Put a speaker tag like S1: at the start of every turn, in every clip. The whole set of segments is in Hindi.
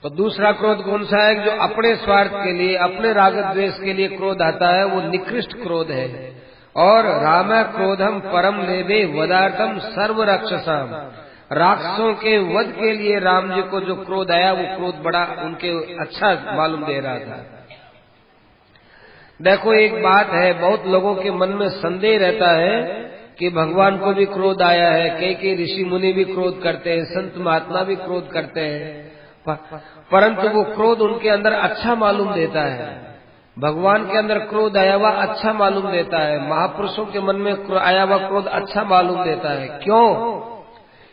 S1: तो दूसरा क्रोध कौन सा है? जो अपने स्वार्थ के लिए, अपने राग द्वेष के लिए क्रोध आता है, वो निकृष्ट क्रोध है। और राम क्रोधम परम लेवे वदार्थम सर्व राक्षसाम, राक्षसों के वध के लिए राम जी को जो क्रोध आया, वो क्रोध बड़ा उनके अच्छा मालूम दे रहा था। देखो एक बात है, बहुत लोगों के मन में संदेह रहता है कि भगवान को भी क्रोध आया है, कई ऋषि मुनि भी क्रोध करते हैं, संत महात्मा भी क्रोध करते हैं, परंतु वो क्रोध उनके अंदर अच्छा मालूम देता है। भगवान के अंदर क्रोध आया हुआ अच्छा मालूम देता है, महापुरुषों के मन में आया हुआ क्रोध अच्छा मालूम देता है। क्यों?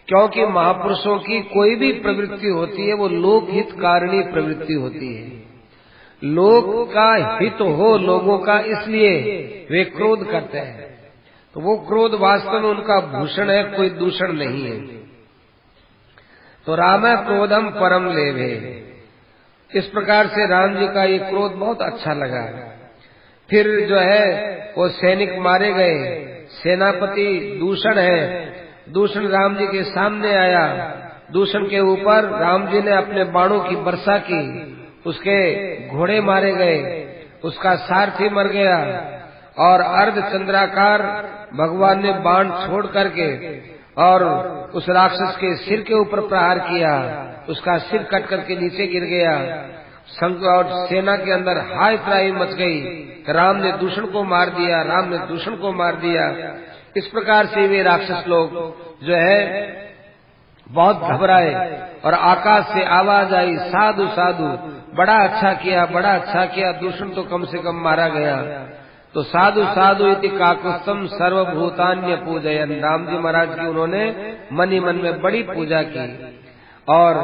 S1: क्योंकि महापुरुषों की कोई भी प्रवृत्ति होती है वो लोकहित कारणीय प्रवृत्ति होती है। लोक का हित हो लोगों का, इसलिए वे क्रोध करते हैं। तो वो क्रोध वास्तव में उनका भूषण है, कोई दूषण नहीं है। तो राम क्रोधम परम लेवे, इस प्रकार से राम जी का ये क्रोध बहुत अच्छा लगा। फिर जो है वो सैनिक मारे गए। सेनापति दूषण है, दूषण राम जी के सामने आया। दूषण के ऊपर राम जी ने अपने बाणों की वर्षा की, उसके घोड़े मारे गए, उसका सारथी मर गया, और अर्ध चंद्राकार भगवान ने बाण छोड़ करके और उस राक्षस के सिर के ऊपर प्रहार किया, उसका सिर कट करके नीचे गिर गया। और सेना के अंदर हाय त्राही मच गई, राम ने दूषण को मार दिया, राम ने दूषण को मार दिया। इस प्रकार से वे राक्षस लोग जो है बहुत घबराए और आकाश से आवाज आई, साधु साधु, बड़ा अच्छा किया, बड़ा अच्छा किया, दूषण तो कम से कम मारा गया। तो साधु साधु इति काकुत्स्थम सर्वभूतान्य पूजयन, राम जी महाराज की उन्होंने मन ही मन में बड़ी पूजा की। और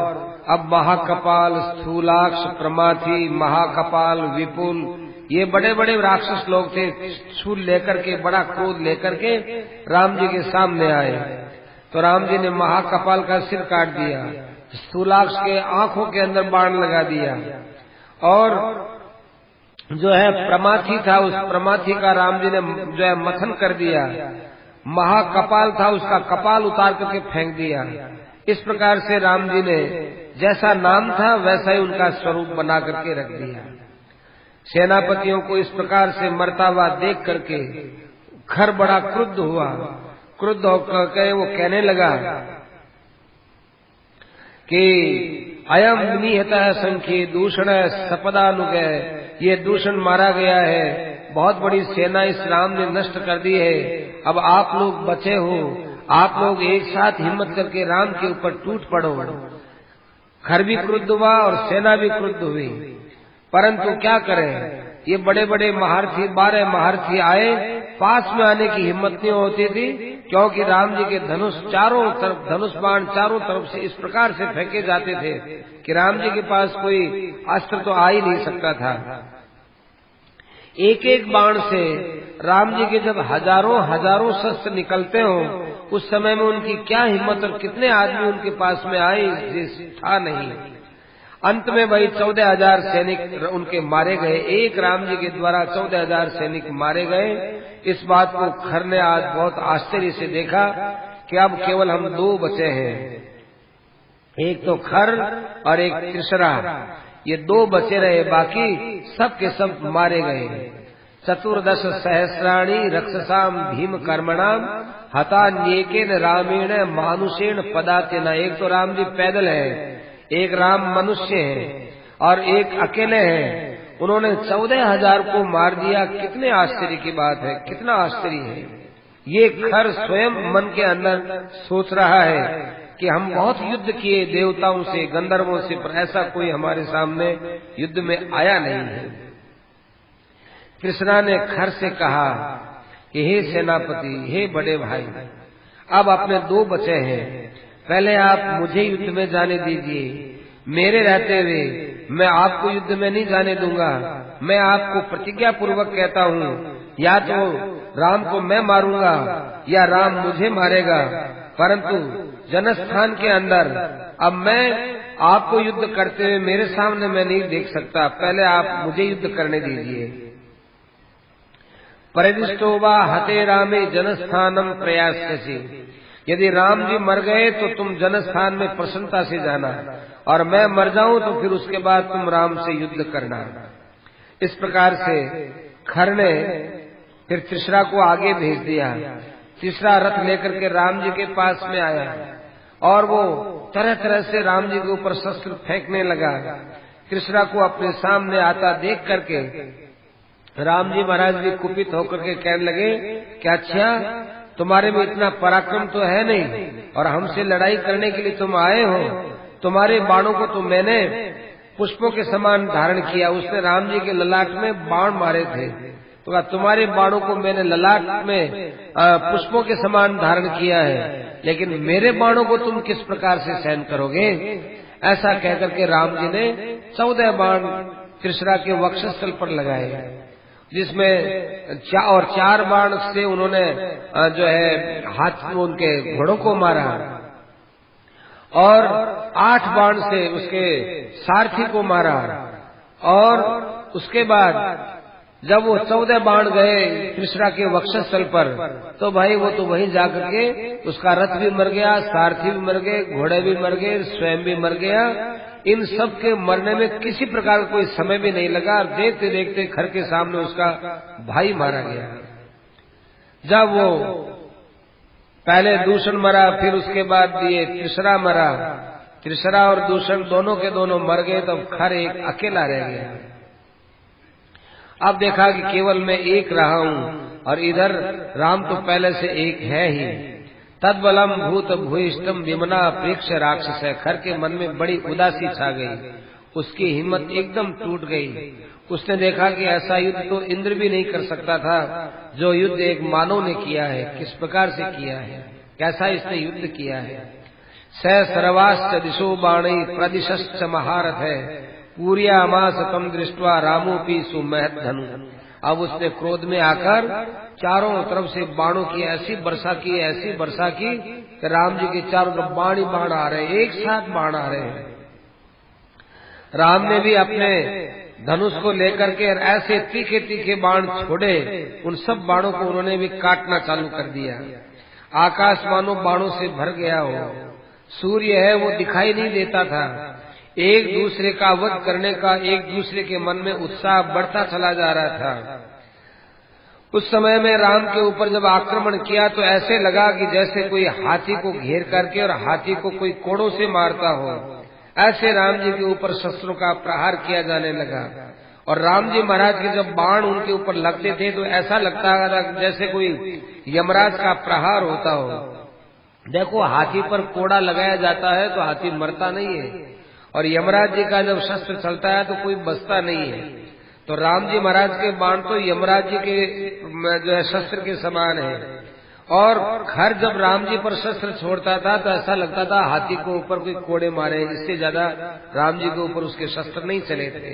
S1: अब महाकपाल, स्थूलाक्ष, प्रमाथी, महाकपाल, विपुल, ये बड़े बड़े राक्षस लोग थे, शूल लेकर के, बड़ा क्रोध लेकर के राम जी के सामने आए। तो राम जी ने महाकपाल का सिर काट दिया, स्थूलाक्ष के आंखों के अंदर बाण लगा दिया, और जो है प्रमाथी था, उस प्रमाथी का राम जी ने जो है मथन कर दिया। महाकपाल था, उसका कपाल उतार करके फेंक दिया। इस प्रकार से राम जी ने जैसा नाम था वैसा ही उनका स्वरूप बना करके रख दिया। सेनापतियों को इस प्रकार से मरता हुआ देख करके खर बड़ा क्रुद्ध हुआ। क्रुद्ध होकर वो कहने लगा कि अयम निहतः संख्ये दूषण सपदानुगय, ये दूषण मारा गया है, बहुत बड़ी सेना इस राम ने नष्ट कर दी है। अब आप लोग बचे हो, आप लोग एक साथ हिम्मत करके राम के ऊपर टूट पड़ो। खर भी क्रुद्ध हुआ और सेना भी क्रुद्ध हुई, परंतु क्या करें, ये बड़े बड़े महारथी, 12 महारथी आए, पास में आने की हिम्मत नहीं होती थी, क्योंकि राम जी के धनुष चारों तरफ, धनुष बाण चारों तरफ से इस प्रकार से फेंके जाते थे कि राम जी के पास कोई अस्त्र तो आ ही नहीं सकता था। एक एक बाण से राम जी के जब हजारों हजारों शस्त्र निकलते हो, उस समय में उनकी क्या हिम्मत और कितने आदमी उनके पास में आए, था नहीं। अंत में भाई 14,000 सैनिक उनके मारे गए, एक राम जी के द्वारा 14,000 सैनिक मारे गए। इस बात को खर ने आज बहुत आश्चर्य से देखा कि अब केवल हम 2 बचे हैं, एक तो खर और एक त्रिशरा, ये 2 बचे रहे, बाकी सब के सब मारे गए। 14 सहस्राणी रक्षसाम भीम कर्मणाम हतान्येकेन रामेण मानुषेण पदातेन, एक तो राम जी पैदल है, एक राम मनुष्य है और एक अकेले हैं, उन्होंने 14,000 को मार दिया। कितने आश्चर्य की बात है, कितना आश्चर्य है। ये खर स्वयं मन के अंदर सोच रहा है कि हम बहुत युद्ध किए देवताओं से, गंधर्वों से, पर ऐसा कोई हमारे सामने युद्ध में आया नहीं है। कृष्णा ने खर से कहा कि हे सेनापति, हे बड़े भाई, अब अपने 2 बचे हैं, पहले आप मुझे युद्ध में जाने दीजिए। मेरे रहते हुए मैं आपको युद्ध में नहीं जाने दूंगा। मैं आपको प्रतिज्ञा पूर्वक कहता हूँ, या तो राम को मैं मारूंगा या राम मुझे मारेगा, परंतु जनस्थान के अंदर अब मैं आपको युद्ध करते हुए मेरे सामने मैं नहीं देख सकता, पहले आप मुझे युद्ध करने दीजिए। परिदिष्टो वा हते रामे जनस्थानम प्रयास्यसि, यदि राम जी मर गए तो तुम जनस्थान में प्रसन्नता से जाना, और मैं मर जाऊं तो फिर उसके बाद तुम राम से युद्ध करना। इस प्रकार से खर ने फिर त्रिशरा को आगे भेज दिया। तीसरा रथ लेकर के राम जी के पास में आया और वो तरह तरह से राम जी के ऊपर शस्त्र फेंकने लगा। त्रिशरा को अपने सामने आता देख करके राम जी महाराज भी कुपित होकर के कहने लगे कि अच्छा, तुम्हारे में इतना पराक्रम तो है नहीं और हमसे लड़ाई करने के लिए तुम आए हो। तुम्हारे बाणों को तो मैंने पुष्पों के समान धारण किया। उसने राम जी के ललाट में बाण मारे थे, तो कहा तुम्हारे बाणों को मैंने ललाट में पुष्पों के समान धारण किया है, लेकिन मेरे बाणों को तुम किस प्रकार से सहन करोगे। ऐसा कहकर के राम जी ने 14 बाण त्रिशरा के वक्षस्थल पर लगाए, जिसमें 4 बाण से उन्होंने जो है हाथ उनके घोड़ों को मारा और 8 बाण से उसके सारथी को मारा। और उसके बाद जब वो 14 बाण गए त्रिशरा के वक्षस्थल पर, तो भाई वो तो वहीं जाकर के उसका रथ भी मर गया, सारथी भी मर गए, घोड़े भी मर गए, स्वयं भी मर गया। इन सब के मरने में किसी प्रकार का कोई समय भी नहीं लगा। देखते देखते घर के सामने उसका भाई मारा गया। जब वो पहले दूषण मरा, फिर उसके बाद ये त्रिशरा मरा, त्रिशरा और दूषण दोनों के दोनों मर गए, तब खर एक अकेला रह गया। अब देखा कि केवल मैं एक रहा हूं और इधर राम तो पहले से एक है ही। तद्बलम भूत भूइष्टम विमना प्रेक्ष राक्षस। खर के मन में बड़ी उदासी छा गई, उसकी हिम्मत एकदम टूट गई। उसने देखा कि ऐसा युद्ध तो इंद्र भी नहीं कर सकता था जो युद्ध एक मानव ने किया है। किस प्रकार से किया है, कैसा इसने युद्ध किया है। स सर्वाश्च दिशो बाणी प्रदिशश्च महारथ है, पूर्यामास तम दृष्ट्वा रामोपी सुमहत धनु। अब उसने क्रोध में आकर चारों तरफ से बाणों की ऐसी वर्षा की, ऐसी वर्षा की कि राम जी के चारों तरफ बाण ही बाण आ रहे हैं, एक साथ बाण आ रहे हैं। राम ने भी अपने धनुष को लेकर के ऐसे तीखे तीखे बाण छोड़े, उन सब बाणों को उन्होंने भी काटना चालू कर दिया। आकाश मानो बाणों से भर गया हो। सूर्य है वो दिखाई नहीं देता था। एक दूसरे का वध करने का एक दूसरे के मन में उत्साह बढ़ता चला जा रहा था। उस समय में राम के ऊपर जब आक्रमण किया तो ऐसे लगा कि जैसे कोई हाथी को घेर करके और हाथी को कोई कोड़ों से मारता हो। ऐसे राम जी के ऊपर शस्त्रों का प्रहार किया जाने लगा। और राम जी महाराज के जब बाण उनके ऊपर लगते थे तो ऐसा लगता था जैसे कोई यमराज का प्रहार होता हो। देखो, हाथी पर कोड़ा लगाया जाता है तो हाथी मरता नहीं है, और यमराज जी का जब शस्त्र चलता है तो कोई बचता नहीं है। तो राम जी महाराज के बाण तो यमराज जी के जो है शस्त्र के समान है। और खर जब राम जी पर शस्त्र छोड़ता था तो ऐसा लगता था हाथी को ऊपर कोई कोड़े मारे, इससे ज्यादा राम जी के ऊपर उसके शस्त्र नहीं चले थे।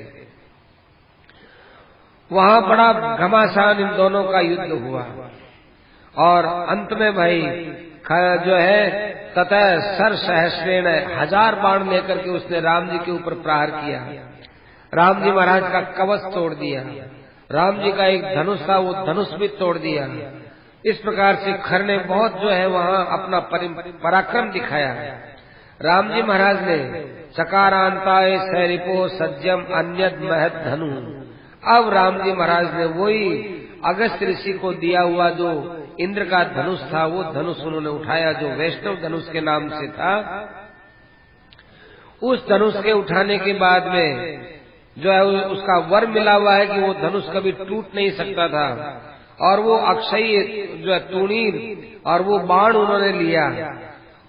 S1: वहां बड़ा घमासान इन दोनों का युद्ध हुआ और अंत में भाई जो है ततः सर सहस्रेण 1000 बाण लेकर के उसने राम जी के ऊपर प्रहार किया। राम जी महाराज का कवच तोड़ दिया। राम जी का एक धनुष था, वो धनुष भी तोड़ दिया। इस प्रकार से खर ने बहुत जो है वहां अपना पराक्रम दिखाया। राम जी महाराज ने चकारांताय सैरिपो सज्जम अन्यद महत धनु। अब राम जी महाराज ने वही अगस्त ऋषि को दिया हुआ जो इंद्र का धनुष था, वो धनुष उन्होंने उठाया जो वैष्णव धनुष के नाम से था। उस धनुष के उठाने के बाद में जो है उसका वर मिला हुआ है कि वो धनुष कभी टूट नहीं सकता था। और वो अक्षय जो है तूणीर और वो बाण उन्होंने लिया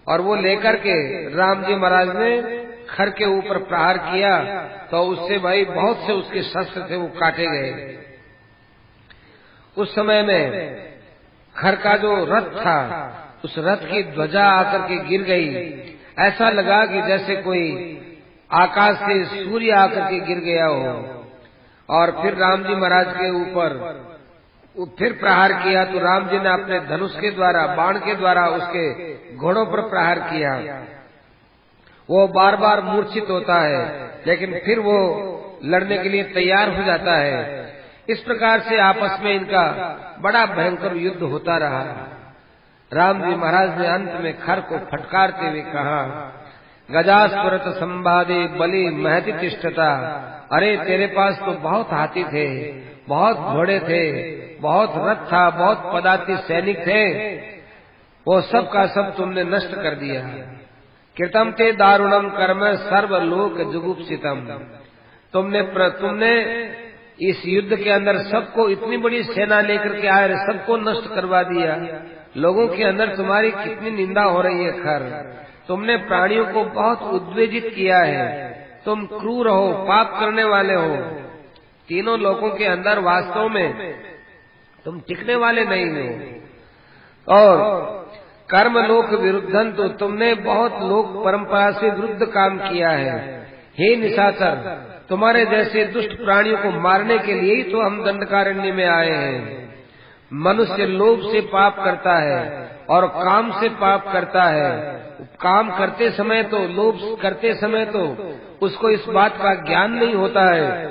S1: और वो लेकर के राम जी महाराज ने खर के ऊपर प्रहार किया तो उससे भाई बहुत से उसके शस्त्र थे वो काटे गए। उस समय में खर का जो रथ था उस रथ की ध्वजा आकर के गिर गई। ऐसा लगा कि जैसे कोई आकाश से सूर्य आकर के गिर गया हो। और फिर राम जी महाराज के ऊपर फिर प्रहार किया तो राम जी ने अपने धनुष के द्वारा बाण के द्वारा उसके घोड़ों पर प्रहार किया। वो बार बार मूर्छित होता है लेकिन फिर वो लड़ने के लिए तैयार हो जाता है। इस प्रकार से आपस में इनका बड़ा भयंकर युद्ध होता रहा। राम जी महाराज ने अंत में खर को फटकारते हुए कहा, गजास्वरत संवादे बलि महति तिष्ठता। अरे तेरे पास तो बहुत हाथी थे, बहुत घोड़े थे, बहुत रथ था, बहुत पदाति सैनिक थे, वो सब का सब तुमने नष्ट कर दिया। कृतम ते दारुणम कर्म सर्वलोक जुगुप्सितम। तुमने इस युद्ध के अंदर सबको, इतनी बड़ी सेना लेकर के आए, सबको नष्ट करवा दिया। लोगों के अंदर तुम्हारी कितनी निंदा हो रही है। खर तुमने प्राणियों को बहुत उद्वेजित किया है। तुम क्रूर हो, पाप करने वाले हो। तीनों लोगों के अंदर वास्तव में तुम टिकने वाले नहीं हो। और कर्म लोक विरुद्धन, तो तुमने बहुत लोक परंपरा से विरुद्ध काम किया है। हे निशाचर, तुम्हारे जैसे दुष्ट प्राणियों को मारने के लिए ही तो हम दंडकारण्य में आए हैं। मनुष्य लोभ से पाप करता है और काम से पाप करता है। काम करते समय तो, लोभ करते समय तो उसको इस बात का ज्ञान नहीं होता है,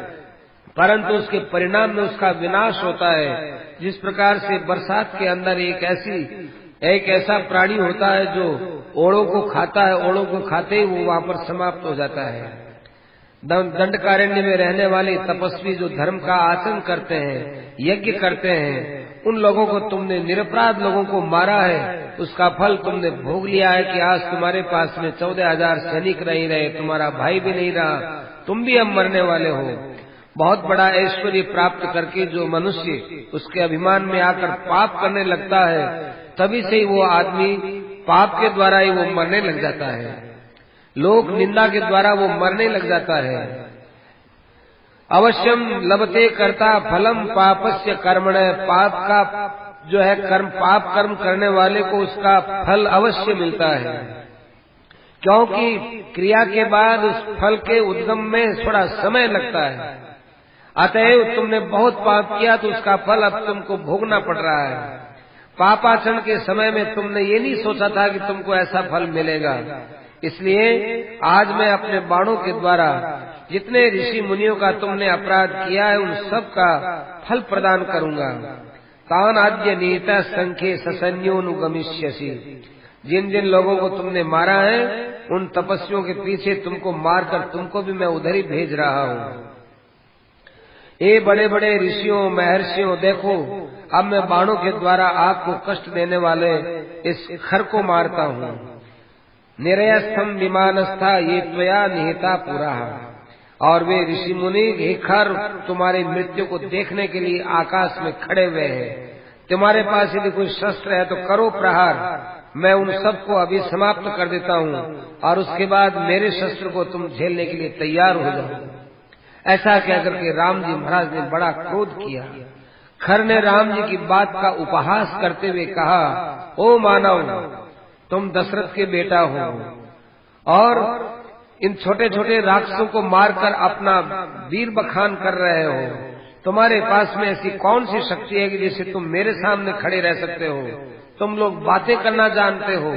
S1: परंतु उसके परिणाम में उसका विनाश होता है। जिस प्रकार से बरसात के अंदर एक ऐसा प्राणी होता है जो ओड़ों को खाता है, ओड़ों को खाते ही वो वहां पर समाप्त हो जाता है। दंडकारण्य में रहने वाले तपस्वी जो धर्म का आचरण करते हैं, यज्ञ करते हैं, उन लोगों को तुमने, निरपराध लोगों को मारा है। उसका फल तुमने भोग लिया है कि आज तुम्हारे पास में 14,000 सैनिक नहीं रहे, तुम्हारा भाई भी नहीं रहा, तुम भी अब मरने वाले हो। बहुत बड़ा ऐश्वर्य प्राप्त करके जो मनुष्य उसके अभिमान में आकर पाप करने लगता है, तभी से ही वो आदमी पाप के द्वारा ही वो मरने लग जाता है। लोक निंदा के द्वारा वो मरने लग जाता है। अवश्यम लभते कर्ता फलम पापस्य कर्मण। पाप का जो है कर्म, पाप कर्म करने वाले को उसका फल अवश्य मिलता है, क्योंकि क्रिया के बाद उस फल के उद्गम में थोड़ा समय लगता है। अतएव तुमने बहुत पाप किया तो उसका फल अब तुमको भोगना पड़ रहा है। पापाचरण के समय में तुमने ये नहीं सोचा था कि तुमको ऐसा फल मिलेगा। इसलिए आज मैं अपने बाणों के द्वारा जितने ऋषि मुनियों का तुमने अपराध किया है उन सब का फल प्रदान करूंगा। तान आद्य नीता संख्ये ससन्योनुगमिष्यसि। जिन जिन लोगों को तुमने मारा है उन तपस्वियों के पीछे तुमको मारकर तुमको भी मैं उधर ही भेज रहा हूँ। ये बड़े बड़े ऋषियों महर्षियों, देखो अब मैं बाणों के द्वारा आपको कष्ट देने वाले इस खर को मारता हूँ। निरयस्थम विमानस्था ये त्वया निहिता पूरा। और वे ऋषि मुनि हे खर तुम्हारी मृत्यु को देखने के लिए आकाश में खड़े हुए हैं। तुम्हारे पास यदि कोई शस्त्र है तो करो प्रहार, मैं उन सबको अभी समाप्त कर देता हूँ और उसके बाद मेरे शस्त्र को तुम झेलने के लिए तैयार हो जाओ। ऐसा कहकर के राम जी महाराज ने बड़ा क्रोध किया। खर ने राम जी की बात का उपहास करते हुए कहा, ओ मानव, तुम दशरथ के बेटा हो और इन छोटे छोटे राक्षसों को मारकर अपना वीर बखान कर रहे हो। तुम्हारे पास में ऐसी कौन सी शक्ति है कि जिससे तुम मेरे सामने खड़े रह सकते हो? तुम लोग बातें करना जानते हो,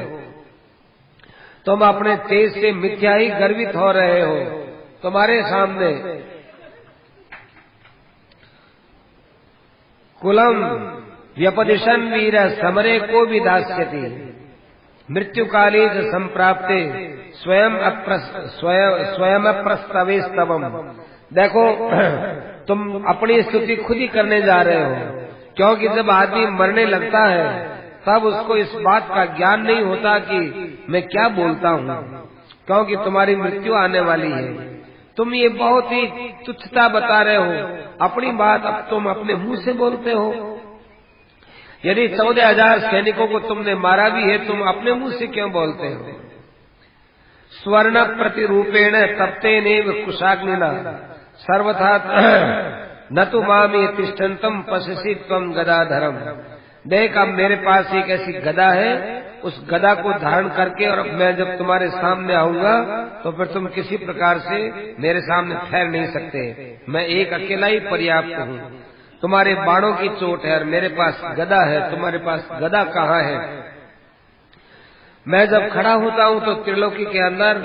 S1: तुम अपने तेज से मिथ्या ही गर्वित हो रहे हो। तुम्हारे सामने कुलम व्यपदिशन वीर समरे को भी दास्यति मृत्यु काले संप्राप्ते स्वयं प्रस्तवे स्तवम। देखो तुम अपनी स्तुति खुद ही करने जा रहे हो, क्योंकि जब आदमी मरने लगता है तब उसको इस बात का ज्ञान नहीं होता कि मैं क्या बोलता हूँ, क्योंकि तुम्हारी मृत्यु आने वाली है। तुम ये बहुत ही तुच्छता बता रहे हो, अपनी बात अब तुम अपने मुंह से बोलते हो। यदि 14,000 सैनिकों को तुमने मारा भी है, तुम अपने मुंह से क्यों बोलते हो? स्वर्ण प्रतिरूपेण तप्ते नेव कुशाग्निना सर्वथा न तो मामी तिष्ठन्तम पश्यसि त्वं गदाधरम। देख अब मेरे पास एक ऐसी गदा है, उस गदा को धारण करके और मैं जब तुम्हारे सामने आऊंगा तो फिर तुम किसी प्रकार से मेरे सामने ठहर नहीं सकते। मैं एक अकेला ही पर्याप्त हूँ। तुम्हारे बाणों की चोट है और मेरे पास गदा है, तुम्हारे पास गदा कहाँ है? मैं जब खड़ा होता हूँ तो त्रिलोकी के अंदर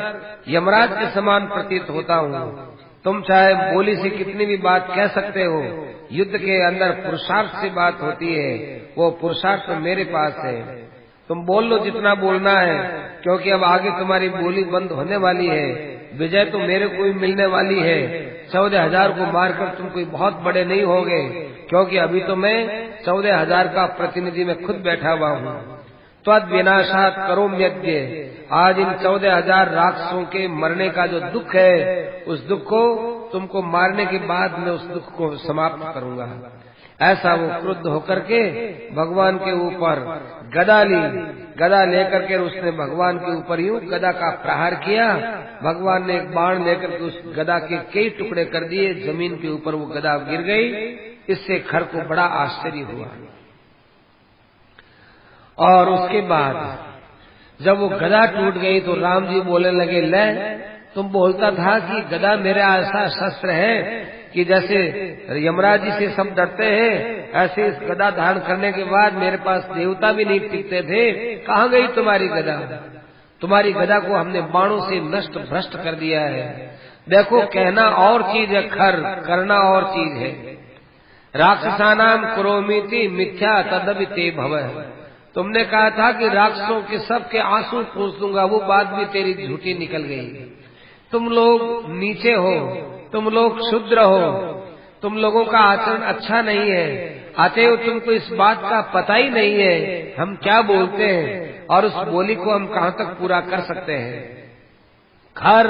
S1: यमराज के समान प्रतीत होता हूँ। तुम चाहे बोली से कितनी भी बात कह सकते हो, युद्ध के अंदर पुरुषार्थ से बात होती है, वो पुरुषार्थ मेरे पास है। तुम बोल लो जितना बोलना है, क्योंकि अब आगे तुम्हारी बोली बंद होने वाली है। विजय तो मेरे को ही मिलने वाली है। 14,000 को मारकर तुम कोई बहुत बड़े नहीं होगे, क्योंकि अभी तो मैं 14,000 का प्रतिनिधि में खुद बैठा हुआ हूँ। त्वद विनाशात करोम यज्ञ, आज इन 14,000 राक्षसों के मरने का जो दुख है, उस दुख को तुमको मारने के बाद मैं उस दुख को समाप्त करूंगा। ऐसा वो क्रुद्ध होकर के भगवान के ऊपर गदा ली। गदा लेकर के उसने भगवान के ऊपर यूं गदा का प्रहार किया। भगवान ने एक बाण लेकर के उस गदा के कई टुकड़े कर दिए। जमीन के ऊपर वो गदा गिर गई। इससे खर को बड़ा आश्चर्य हुआ। और उसके बाद जब वो गदा टूट गई तो राम जी बोलने लगे, ले तुम बोलता था कि गदा मेरा ऐसा शस्त्र है कि जैसे यमराज जी से सब डरते हैं, ऐसे इस गदा धारण करने के बाद मेरे पास देवता भी नहीं टिकते थे। कहाँ गई तुम्हारी गदा? तुम्हारी गदा को हमने बाणों से नष्ट भ्रष्ट कर दिया है। देखो, कहना और चीज है, खर करना और चीज है। राक्षसानाम करोमीति मिथ्या तदपि ते भवः। तुमने कहा था कि राक्षसों के सबके आंसू पोंछ दूंगा, वो बात भी तेरी झूठी निकल गई। तुम लोग नीचे हो, तुम लोग क्षुद्र हो, तुम लोगों का आचरण अच्छा नहीं है, अतएव तुमको इस बात का पता ही नहीं है हम क्या बोलते हैं और उस बोली को हम कहाँ तक पूरा कर सकते हैं। खर,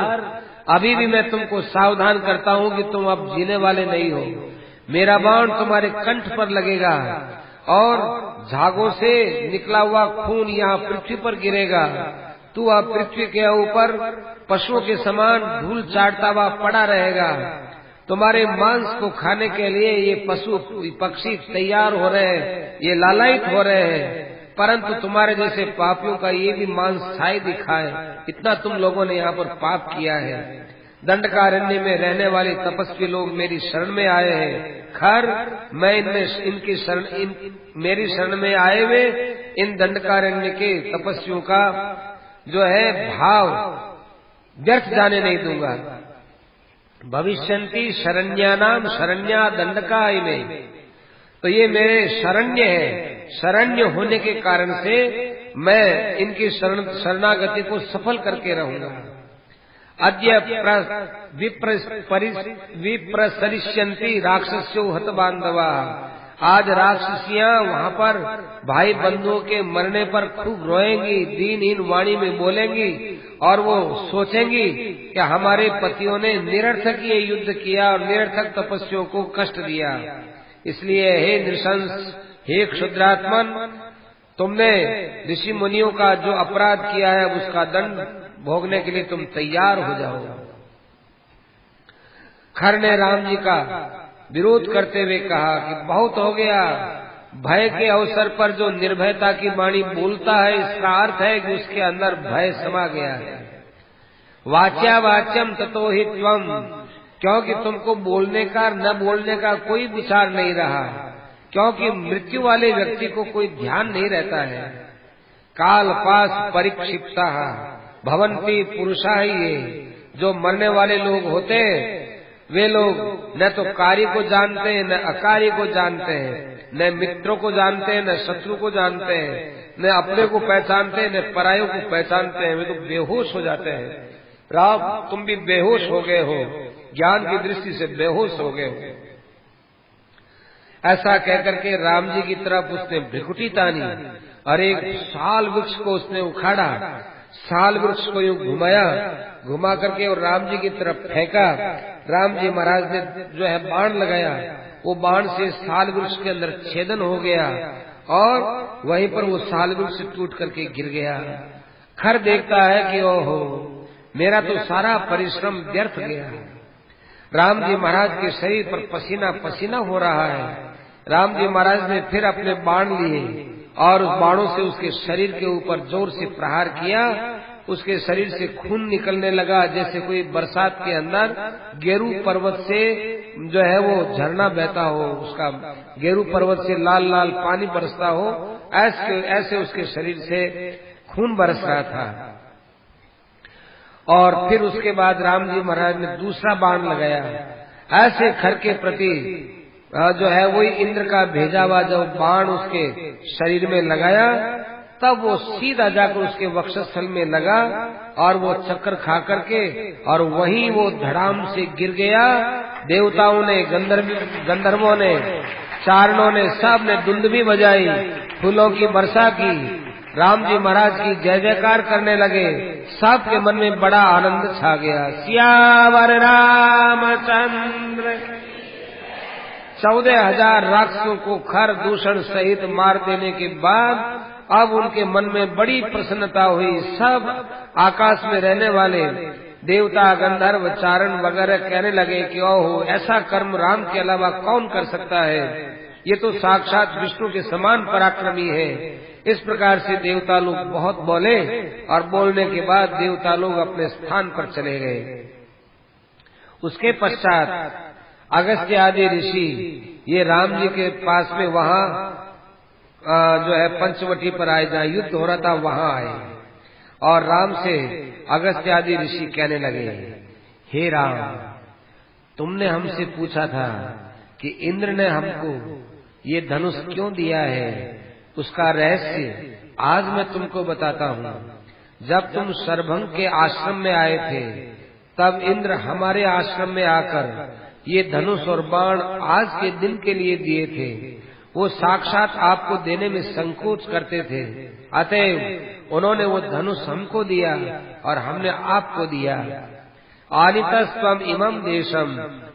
S1: अभी भी मैं तुमको सावधान करता हूँ कि तुम अब जीने वाले नहीं हो। मेरा बाण तुम्हारे कंठ पर लगेगा और झागों से निकला हुआ खून यहाँ पृथ्वी पर गिरेगा। तू अब पृथ्वी के ऊपर पशुओं के समान धूल चाटता हुआ पड़ा रहेगा। तुम्हारे मांस को खाने के लिए ये पशु पक्षी तैयार हो रहे हैं, ये लालायित हो रहे हैं, परंतु तुम्हारे जैसे पापियों का ये भी मांस शायद ही खाए। इतना तुम लोगों ने यहाँ पर पाप किया है। दंडकारण्य में रहने वाले तपस्वी लोग मेरी शरण में आए हैं। खर, मैं इनकी शरण मेरी शरण में आए हुए इन दंडकारण्य के तपस्वियों का जो है भाव व्यर्थ जाने नहीं दूंगा। भविष्यन्ति शरण्यानाम शरण्या दंडकाय में, तो ये मेरे शरण्य है। शरण्य होने के कारण से मैं इनकी शरणागति को सफल करके रहूंगा। अद्य विप्रसरिष्यन्ति राक्षस्यो हत बांधवा, आज राक्षसियां वहाँ पर भाई बंधुओं के मरने पर खूब रोएंगी, दीनहीन वाणी में बोलेंगी और वो सोचेंगी कि हमारे पतियों ने निरर्थक ये युद्ध किया और निरर्थक तपस्वियों को कष्ट दिया। इसलिए हे नृशंस, हे क्षुद्रात्मन, तुमने ऋषि मुनियों का जो अपराध किया है उसका दंड भोगने के लिए तुम तैयार हो जाओ। खर ने राम जी का विरोध करते हुए कहा कि बहुत हो गया। भय के अवसर पर जो निर्भयता की वाणी बोलता है, इसका अर्थ है कि उसके अंदर भय समा गया है। वाच्या वाच्यम ततो हि त्वम, क्योंकि तुमको बोलने का न बोलने का कोई विचार नहीं रहा, क्योंकि मृत्यु वाले व्यक्ति को कोई ध्यान नहीं रहता है। काल पास परिक्षिप्ता भवंती पुरुषा ही, ये जो मरने वाले लोग होते हैं वे लोग न तो कार्य को जानते हैं, न अकार्य को जानते हैं, न मित्रों को जानते हैं, न शत्रु को जानते हैं, न अपने को पहचानते हैं, न परायों को पहचानते हैं। वे तो बेहोश हो जाते हैं। राम, तुम भी बेहोश हो गए हो, ज्ञान की दृष्टि से बेहोश हो गए हो। ऐसा कहकर के राम जी की तरफ उसने भ्रिकुटी तानी और एक साल वृक्ष को उसने उखाड़ा। साल वृक्ष को यूं घुमा करके और राम जी की तरफ फेंका। राम जी महाराज ने जो है बाण लगाया, वो बाण से साल वृक्ष के अंदर छेदन हो गया और वहीं पर वो साल वृक्ष टूट करके गिर गया। खर देखता है कि ओहो, मेरा तो सारा परिश्रम व्यर्थ गया। राम जी महाराज के शरीर पर पसीना पसीना हो रहा है। राम जी महाराज ने फिर अपने बाण लिए और उस बाणों से उसके शरीर के ऊपर जोर से प्रहार किया। उसके शरीर से खून निकलने लगा, जैसे कोई बरसात के अंदर गेरू पर्वत से जो है वो झरना बहता हो, उसका गेरू पर्वत से लाल लाल पानी बरसता हो, ऐसे उसके शरीर से खून बरस रहा था। और फिर उसके बाद राम जी महाराज ने दूसरा बाण लगाया। ऐसे खर के प्रति जो है वही इंद्र का भेजा हुआ जो बाण उसके शरीर में लगाया तब वो सीधा जाकर उसके वक्षस्थल में लगा और वो चक्कर खा करके और वहीं वो धड़ाम से गिर गया। देवताओं ने, गंधर्वों ने, चारणों ने, सब ने दुंदुभी बजाई, फूलों की वर्षा की, राम जी महाराज की जय जयकार करने लगे। सबके मन में बड़ा आनंद छा गया। सियावर रामचंद्र। 14,000 राक्षसों को खर दूषण सहित मार देने के बाद अब उनके मन में बड़ी प्रसन्नता हुई। सब आकाश में रहने वाले देवता, गंधर्व, चारण वगैरह कहने लगे कि ओहो, ऐसा कर्म राम के अलावा कौन कर सकता है, ये तो साक्षात विष्णु के समान पराक्रमी है। इस प्रकार से देवता लोग बहुत बोले और बोलने के बाद देवता लोग अपने स्थान पर चले गए। उसके पश्चात अगस्त्य आदि ऋषि ये राम जी के पास में वहाँ जो है पंचवटी पर आए, जहाँ युद्ध हो रहा था वहाँ आए और राम से अगस्त्य आदि ऋषि कहने लगे, हे राम, तुमने हमसे पूछा था कि इंद्र ने हमको ये धनुष क्यों दिया है, उसका रहस्य आज मैं तुमको बताता हूँ। जब तुम शरभंग के आश्रम में आए थे तब इंद्र हमारे आश्रम में आकर ये धनुष और बाण आज के दिन के लिए दिए थे। वो साक्षात आपको देने में संकोच करते थे, अतएव उन्होंने वो धनुष हमको दिया और हमने आपको दिया। आनितस्त्वम इमं देशम,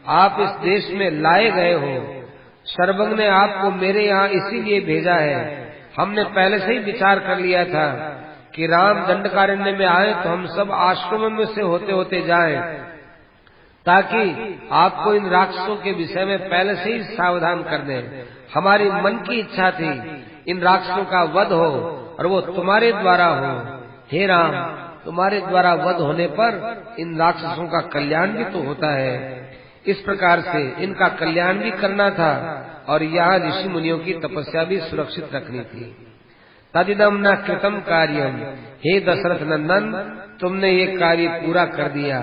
S1: आप इस देश में लाए गए हो। शरभंग ने आपको मेरे यहाँ इसीलिए भेजा है। हमने पहले से ही विचार कर लिया था कि राम दंडकारण्य में आए तो हम सब आश्रमों में से होते होते जाएं, ताकि आपको इन राक्षसों के विषय में पहले से ही सावधान कर दें। हमारी मन की इच्छा थी इन राक्षसों का वध हो और वो तुम्हारे द्वारा हो। हे राम, तुम्हारे द्वारा वध होने पर इन राक्षसों का कल्याण भी तो होता है। इस प्रकार से इनका कल्याण भी करना था और यहाँ ऋषि मुनियों की तपस्या भी सुरक्षित रखनी थी। तदिदम न कृतम कार्यम, हे दशरथ नंदन, तुमने ये कार्य पूरा कर दिया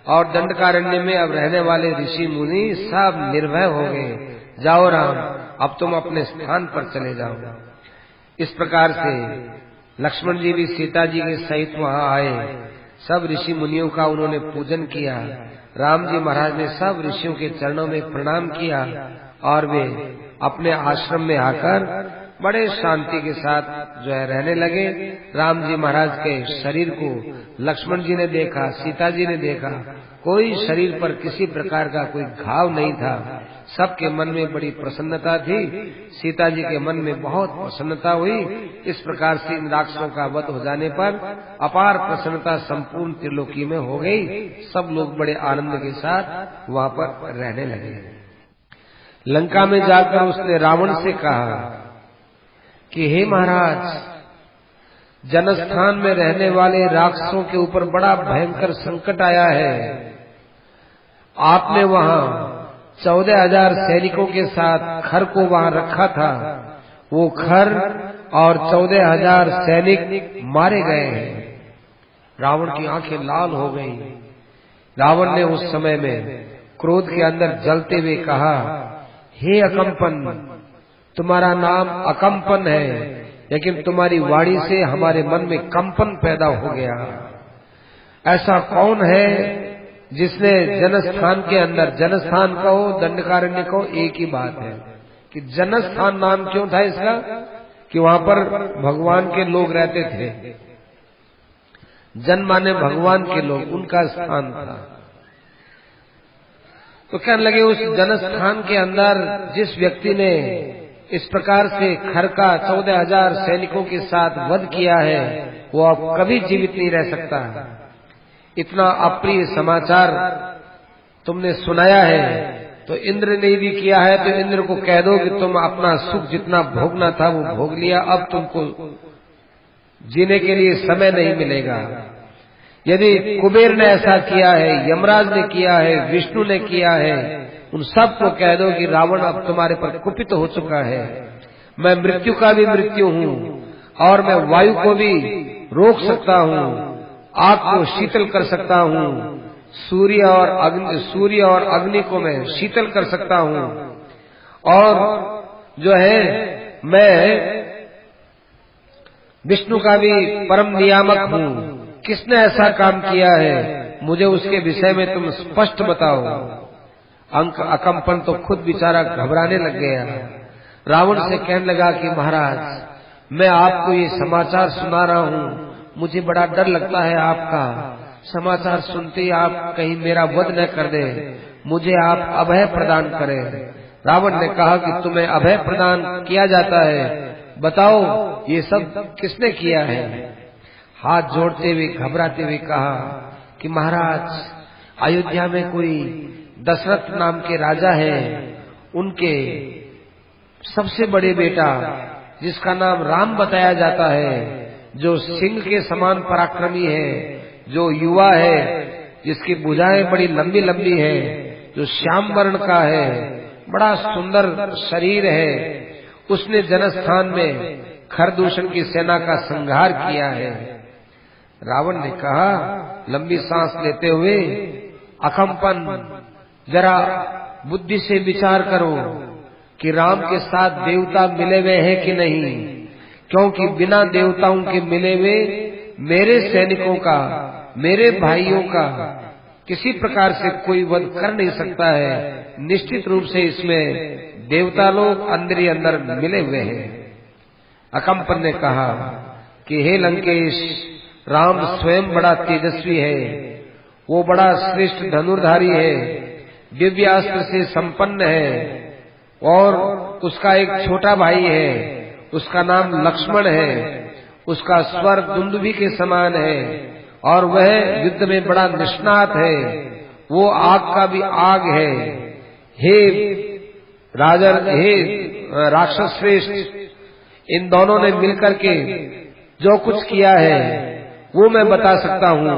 S1: और दंडकारण्य में अब रहने वाले ऋषि मुनि सब निर्भय हो गए। जाओ राम, अब तुम अपने स्थान पर चले जाओ। इस प्रकार से लक्ष्मण जी भी सीता जी के सहित वहाँ आए। सब ऋषि मुनियों का उन्होंने पूजन किया। राम जी महाराज ने सब ऋषियों के चरणों में प्रणाम किया और वे अपने आश्रम में आकर बड़े शांति के साथ जो है रहने लगे। राम जी महाराज के शरीर को लक्ष्मण जी ने देखा, सीता जी ने देखा, कोई शरीर पर किसी प्रकार का कोई घाव नहीं था। सबके मन में बड़ी प्रसन्नता थी। सीता जी के मन में बहुत प्रसन्नता हुई। इस प्रकार से इन राक्षसों का वध हो जाने पर अपार प्रसन्नता संपूर्ण त्रिलोकी में हो गई। सब लोग बड़े आनंद के साथ वहाँ पर रहने लगे। लंका में जाकर उसने रावण से कहा कि हे महाराज, जनस्थान में रहने वाले राक्षसों के ऊपर बड़ा भयंकर संकट आया है। आपने वहाँ 14,000 सैनिकों के साथ खर को वहाँ रखा था। वो खर और 14,000 सैनिक मारे गए हैं। रावण की आंखें लाल हो गई। रावण ने उस समय में क्रोध के अंदर जलते हुए कहा, हे अकंपन, तुम्हारा नाम अकंपन है, लेकिन तुम्हारी वाणी से हमारे मन में कंपन पैदा हो गया। ऐसा कौन है जिसने जनस्थान के अंदर, जनस्थान कहो दंडकारण्य कहो एक ही बात है कि जनस्थान नाम क्यों था इसका, कि वहां पर भगवान के लोग रहते थे। जन माने भगवान के लोग, उनका स्थान था। तो कहने लगे उस जनस्थान के अंदर जिस व्यक्ति ने इस प्रकार से खर का 14,000 सैनिकों के साथ वध किया है, वो अब कभी जीवित नहीं रह सकता। इतना अप्रिय समाचार तुमने सुनाया है तो इंद्र ने भी किया है, तो इंद्र को कह दो कि तुम अपना सुख जितना भोगना था वो भोग लिया, अब तुमको जीने के लिए समय नहीं मिलेगा। यदि कुबेर ने ऐसा किया है, यमराज ने किया है, विष्णु ने किया है, उन सब को कह दो कि रावण अब तुम्हारे पर कुपित हो चुका है। मैं मृत्यु का भी मृत्यु हूँ और मैं वायु को भी रोक सकता हूँ, आग को शीतल कर सकता हूँ, सूर्य और अग्नि को मैं शीतल कर सकता हूँ, और जो है मैं विष्णु का भी परम नियामक हूँ, किसने ऐसा काम किया है, मुझे उसके विषय में तुम स्पष्ट बताओ। अकम्पन तो खुद बेचारा घबराने लग गया। रावण से कहने लगा कि महाराज, मैं आपको ये समाचार सुना रहा हूँ, मुझे बड़ा डर लगता है आपका समाचार सुनते ही आप कहीं मेरा वध न कर दे, मुझे आप अभय प्रदान करें। रावण ने कहा कि तुम्हें अभय प्रदान किया जाता है, बताओ ये सब किसने किया है। हाथ जोड़ते हुए घबराते हुए कहा कि महाराज, अयोध्या में कोई दशरथ नाम के राजा हैं, उनके सबसे बड़े बेटा जिसका नाम राम बताया जाता है, जो सिंह के समान पराक्रमी है, जो युवा है, जिसकी भुजाएं बड़ी लंबी लंबी है, जो श्याम वर्ण का है, बड़ा सुंदर शरीर है, उसने जनस्थान में खरदूषण की सेना का संहार किया है। रावण ने कहा लंबी सांस लेते हुए, अकम्पन जरा बुद्धि से विचार करो कि राम के साथ देवता मिले हुए हैं कि नहीं, क्योंकि बिना देवताओं के मिले हुए मेरे सैनिकों का, मेरे भाइयों का किसी प्रकार से कोई वध कर नहीं सकता है। निश्चित रूप से इसमें देवता लोग अंदर ही अंदर मिले हुए हैं। अकम्पन ने कहा कि हे लंकेश, राम स्वयं बड़ा तेजस्वी है, वो बड़ा श्रेष्ठ धनुर्धारी है, दिव्यास्त्र से संपन्न है, और उसका एक छोटा भाई है, उसका नाम लक्ष्मण है, उसका स्वर दुंदुभी के समान है, और वह युद्ध में बड़ा निष्णात है, वो आग का भी आग है। हे राजन, हे राक्षस श्रेष्ठ, इन दोनों ने मिलकर के जो कुछ किया है वो मैं बता सकता हूँ।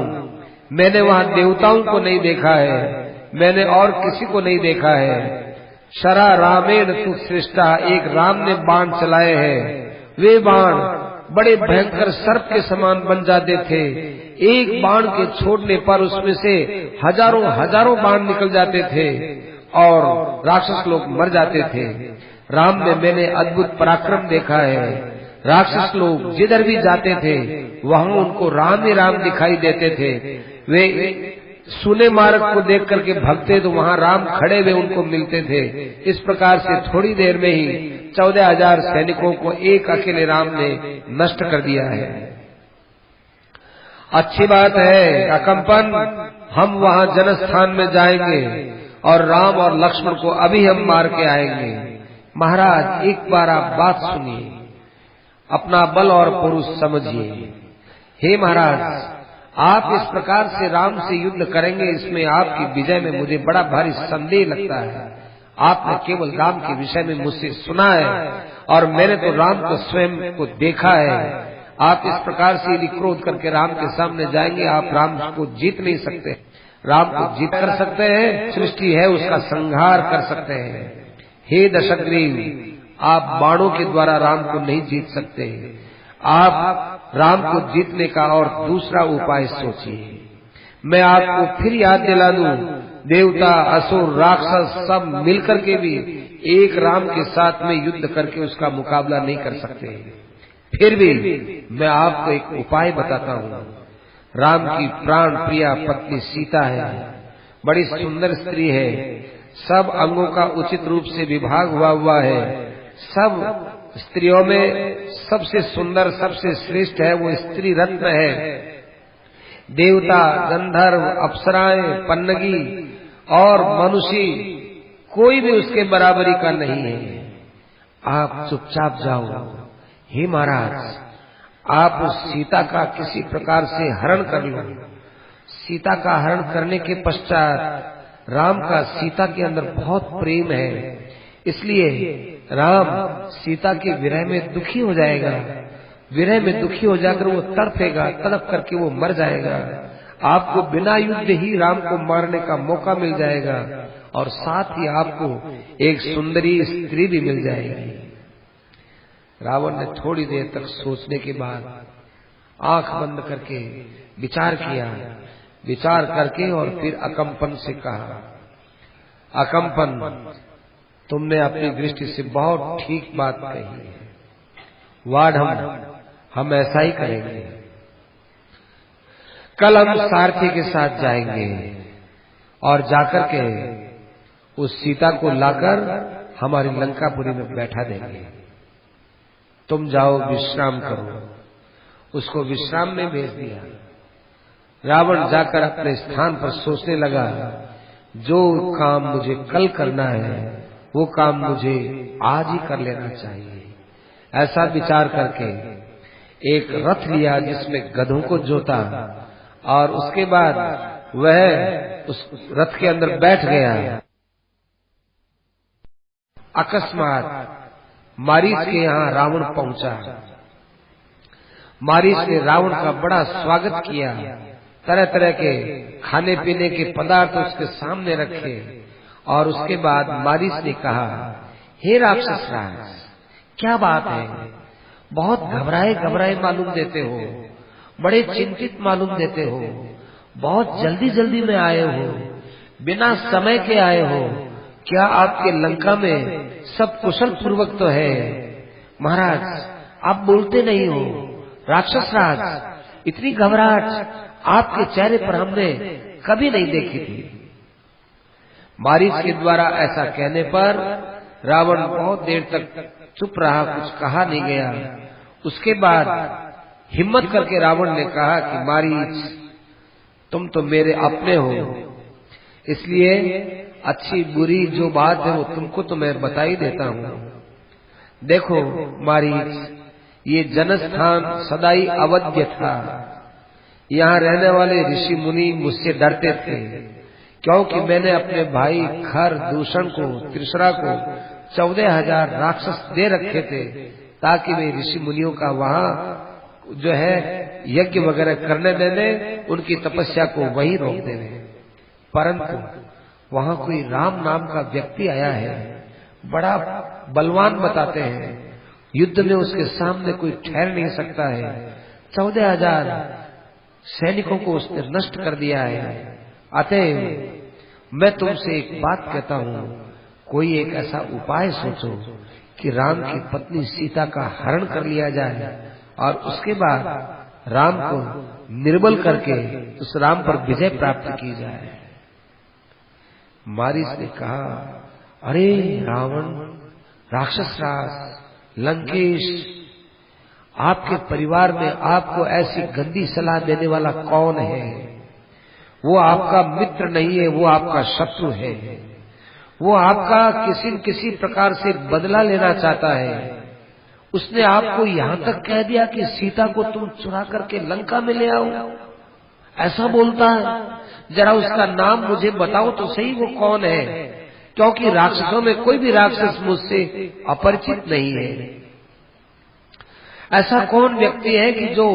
S1: मैंने वहाँ देवताओं को नहीं देखा है, मैंने और किसी को नहीं देखा है। शरा रामेण तु सृष्टा, एक राम ने बाण चलाए हैं, वे बाण बड़े भयंकर सर्प के समान बन जाते थे। एक बाण के छोड़ने पर उसमें से हजारों हजारों बाण निकल जाते थे और राक्षस लोग मर जाते थे। राम में मैंने अद्भुत पराक्रम देखा है। राक्षस लोग जिधर भी जाते थे वहाँ उनको राम ही राम दिखाई देते थे। वे सुने मार्ग को देख करके भगते तो वहाँ राम खड़े हुए उनको मिलते थे। इस प्रकार से थोड़ी देर में ही 14,000 सैनिकों को एक अकेले राम ने नष्ट कर दिया है। अच्छी बात है अकम्पन, हम वहाँ जनस्थान में जाएंगे और राम और लक्ष्मण को अभी हम मार के आएंगे। महाराज एक बार आप बात सुनिए, अपना बल और पुरुष समझिए। हे महाराज, आप इस प्रकार से राम से युद्ध करेंगे, इसमें आपकी विजय में मुझे बड़ा भारी संदेह लगता है। आपने केवल राम के विषय में मुझसे सुना है और मैंने तो राम को स्वयं को देखा है। आप इस प्रकार से यदि क्रोध करके राम के सामने जाएंगे, आप राम को जीत नहीं सकते। राम को जीत कर सकते हैं, सृष्टि है उसका संहार कर सकते हैं। हे दशग्रीव, आप बाणों के द्वारा राम को नहीं जीत सकते। आप राम को जीतने का और दूसरा उपाय सोचिए। मैं आपको फिर याद दिला दूं, देवता, असुर, राक्षस सब मिलकर के भी एक राम के साथ में युद्ध करके उसका मुकाबला नहीं कर सकते। फिर भी मैं आपको एक उपाय बताता हूँ। राम की प्राण प्रिया पत्नी सीता है, बड़ी सुंदर स्त्री है, सब अंगों का उचित रूप से विभाग हुआ है। सब स्त्रियों में सबसे सुंदर, सबसे श्रेष्ठ है वो स्त्री रत्न है। देवता, गंधर्व, अप्सराएं, पन्नगी और मनुष्य कोई भी उसके बराबरी का नहीं है। आप चुपचाप जाओ। हे महाराज, आप उस सीता का किसी प्रकार से हरण कर लो। सीता का हरण करने के पश्चात राम का सीता के अंदर बहुत प्रेम है, इसलिए राम सीता के विरह में दुखी हो जाएगा। विरह में दुखी हो जाकर वो तड़पेगा, तड़प करके वो मर जाएगा। आपको बिना युद्ध ही राम को मारने का मौका मिल जाएगा और साथ ही आपको एक सुंदरी स्त्री भी मिल जाएगी। रावण ने थोड़ी देर तक सोचने के बाद आंख बंद करके विचार किया। विचार करके और फिर अकम्पन से कहा, अकम्पन, तुमने अपनी दृष्टि से बहुत ठीक बात कही है। वाढ़म, हम ऐसा ही करेंगे। कल हम सारथी के साथ जाएंगे और जाकर के उस सीता को लाकर हमारी लंकापुरी में बैठा देंगे। तुम जाओ विश्राम करो। उसको विश्राम में भेज दिया। रावण जाकर अपने स्थान पर सोचने लगा, जो काम मुझे कल करना है वो काम मुझे आज ही कर लेना चाहिए। ऐसा विचार करके एक रथ लिया जिसमें गधों को जोता और उसके बाद वह उस रथ के अंदर बैठ गया। अकस्मात मारीच के यहाँ रावण पहुंचा। मारीच ने रावण का बड़ा स्वागत किया। तरह तरह के खाने पीने के पदार्थ उसके सामने रखे और उसके बाद मारीच ने कहा, हे राक्षस राज, क्या बात है? बहुत घबराए घबराए मालूम देते हो, बड़े चिंतित मालूम देते हो, बहुत जल्दी जल्दी में आए हो, बिना समय के आए हो। क्या आपके लंका में सब कुशल पूर्वक तो है? महाराज, आप बोलते नहीं हो। राक्षस राज, इतनी घबराहट आपके चेहरे पर हमने कभी नहीं देखी थी। मारीच के द्वारा ऐसा कहने पर रावण बहुत देर तक चुप रहा, कुछ कहा नहीं गया। उसके बाद हिम्मत करके रावण ने कहा कि मारीच, तुम तो मेरे अपने हो, इसलिए अच्छी बुरी जो बात है वो तुमको तो मैं बता ही देता हूँ। देखो मारीच, ये जनस्थान सदाई अवध्य था। यहाँ रहने वाले ऋषि मुनि मुझसे डरते थे, क्योंकि मैंने अपने भाई खर दूषण को, त्रिशरा को 14,000 राक्षस दे रखे थे ताकि वे ऋषि मुनियों का वहाँ जो है यज्ञ वगैरह करने देने, उनकी तपस्या को वहीं रोक देने। परंतु वहाँ कोई राम नाम का व्यक्ति आया है, बड़ा बलवान बताते हैं, युद्ध में उसके सामने कोई ठहर नहीं सकता है। 14,000 सैनिकों को उसने नष्ट कर दिया है। अतः मैं तुमसे एक बात कहता हूँ, कोई एक ऐसा उपाय सोचो कि राम की पत्नी सीता का हरण कर लिया जाए और उसके बाद राम को निर्बल करके उस राम पर विजय प्राप्त की जाए। मारीच ने कहा, अरे रावण, राक्षस राज, लंकेश, आपके परिवार में आपको ऐसी गंदी सलाह देने वाला कौन है? वो आपका मित्र नहीं है, वो आपका शत्रु है। वो आपका किसी न किसी प्रकार से बदला लेना चाहता है। उसने आपको यहाँ तक कह दिया कि सीता को तुम चुरा करके लंका में ले आओ, ऐसा बोलता है। जरा उसका नाम मुझे बताओ तो सही, वो कौन है? क्योंकि राक्षसों में कोई भी राक्षस मुझसे अपरिचित नहीं है। ऐसा कौन व्यक्ति है कि जो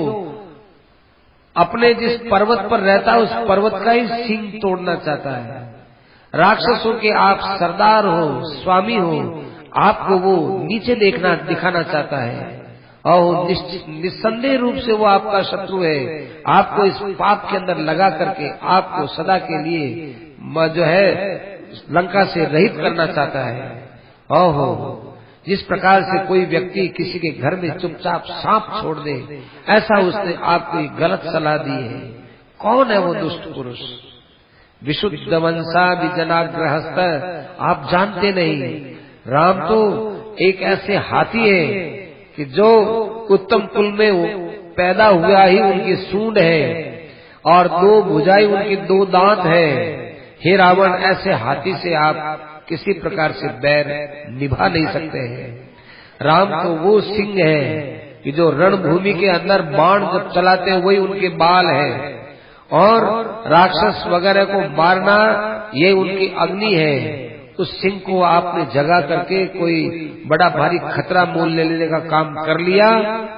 S1: अपने जिस पर्वत पर रहता है उस पर्वत का ही सींग तोड़ना चाहता है? राक्षसों के आप सरदार हो, स्वामी हो, आपको वो नीचे दिखाना चाहता है और निस्संदेह रूप से वो आपका शत्रु है। आपको इस पाप के अंदर लगा करके आपको सदा के लिए जो है लंका से रहित करना चाहता है। ओहो, जिस प्रकार से कोई व्यक्ति किसी के घर में चुपचाप सांप छोड़ दे, ऐसा उसने आपको एक गलत सलाह दी है। कौन है वो दुष्ट पुरुष? विशुद्ध मनसा विजनाग्रहस्थ, आप जानते नहीं, राम तो एक ऐसे हाथी है कि जो उत्तम कुल में पैदा हुआ ही उनकी सूंड है और 2 भुजाएं उनकी 2 दांत है। हे रावण, ऐसे हाथी से आप किसी प्रकार से बैर निभा नहीं सकते हैं। राम तो वो सिंह है कि जो रणभूमि के अंदर बाण जब चलाते हैं वही उनके बाल है, और राक्षस वगैरह को मारना ये उनकी अग्नि है। उस सिंह को आपने जगा करके कोई बड़ा भारी खतरा मोल ले लेने का काम कर लिया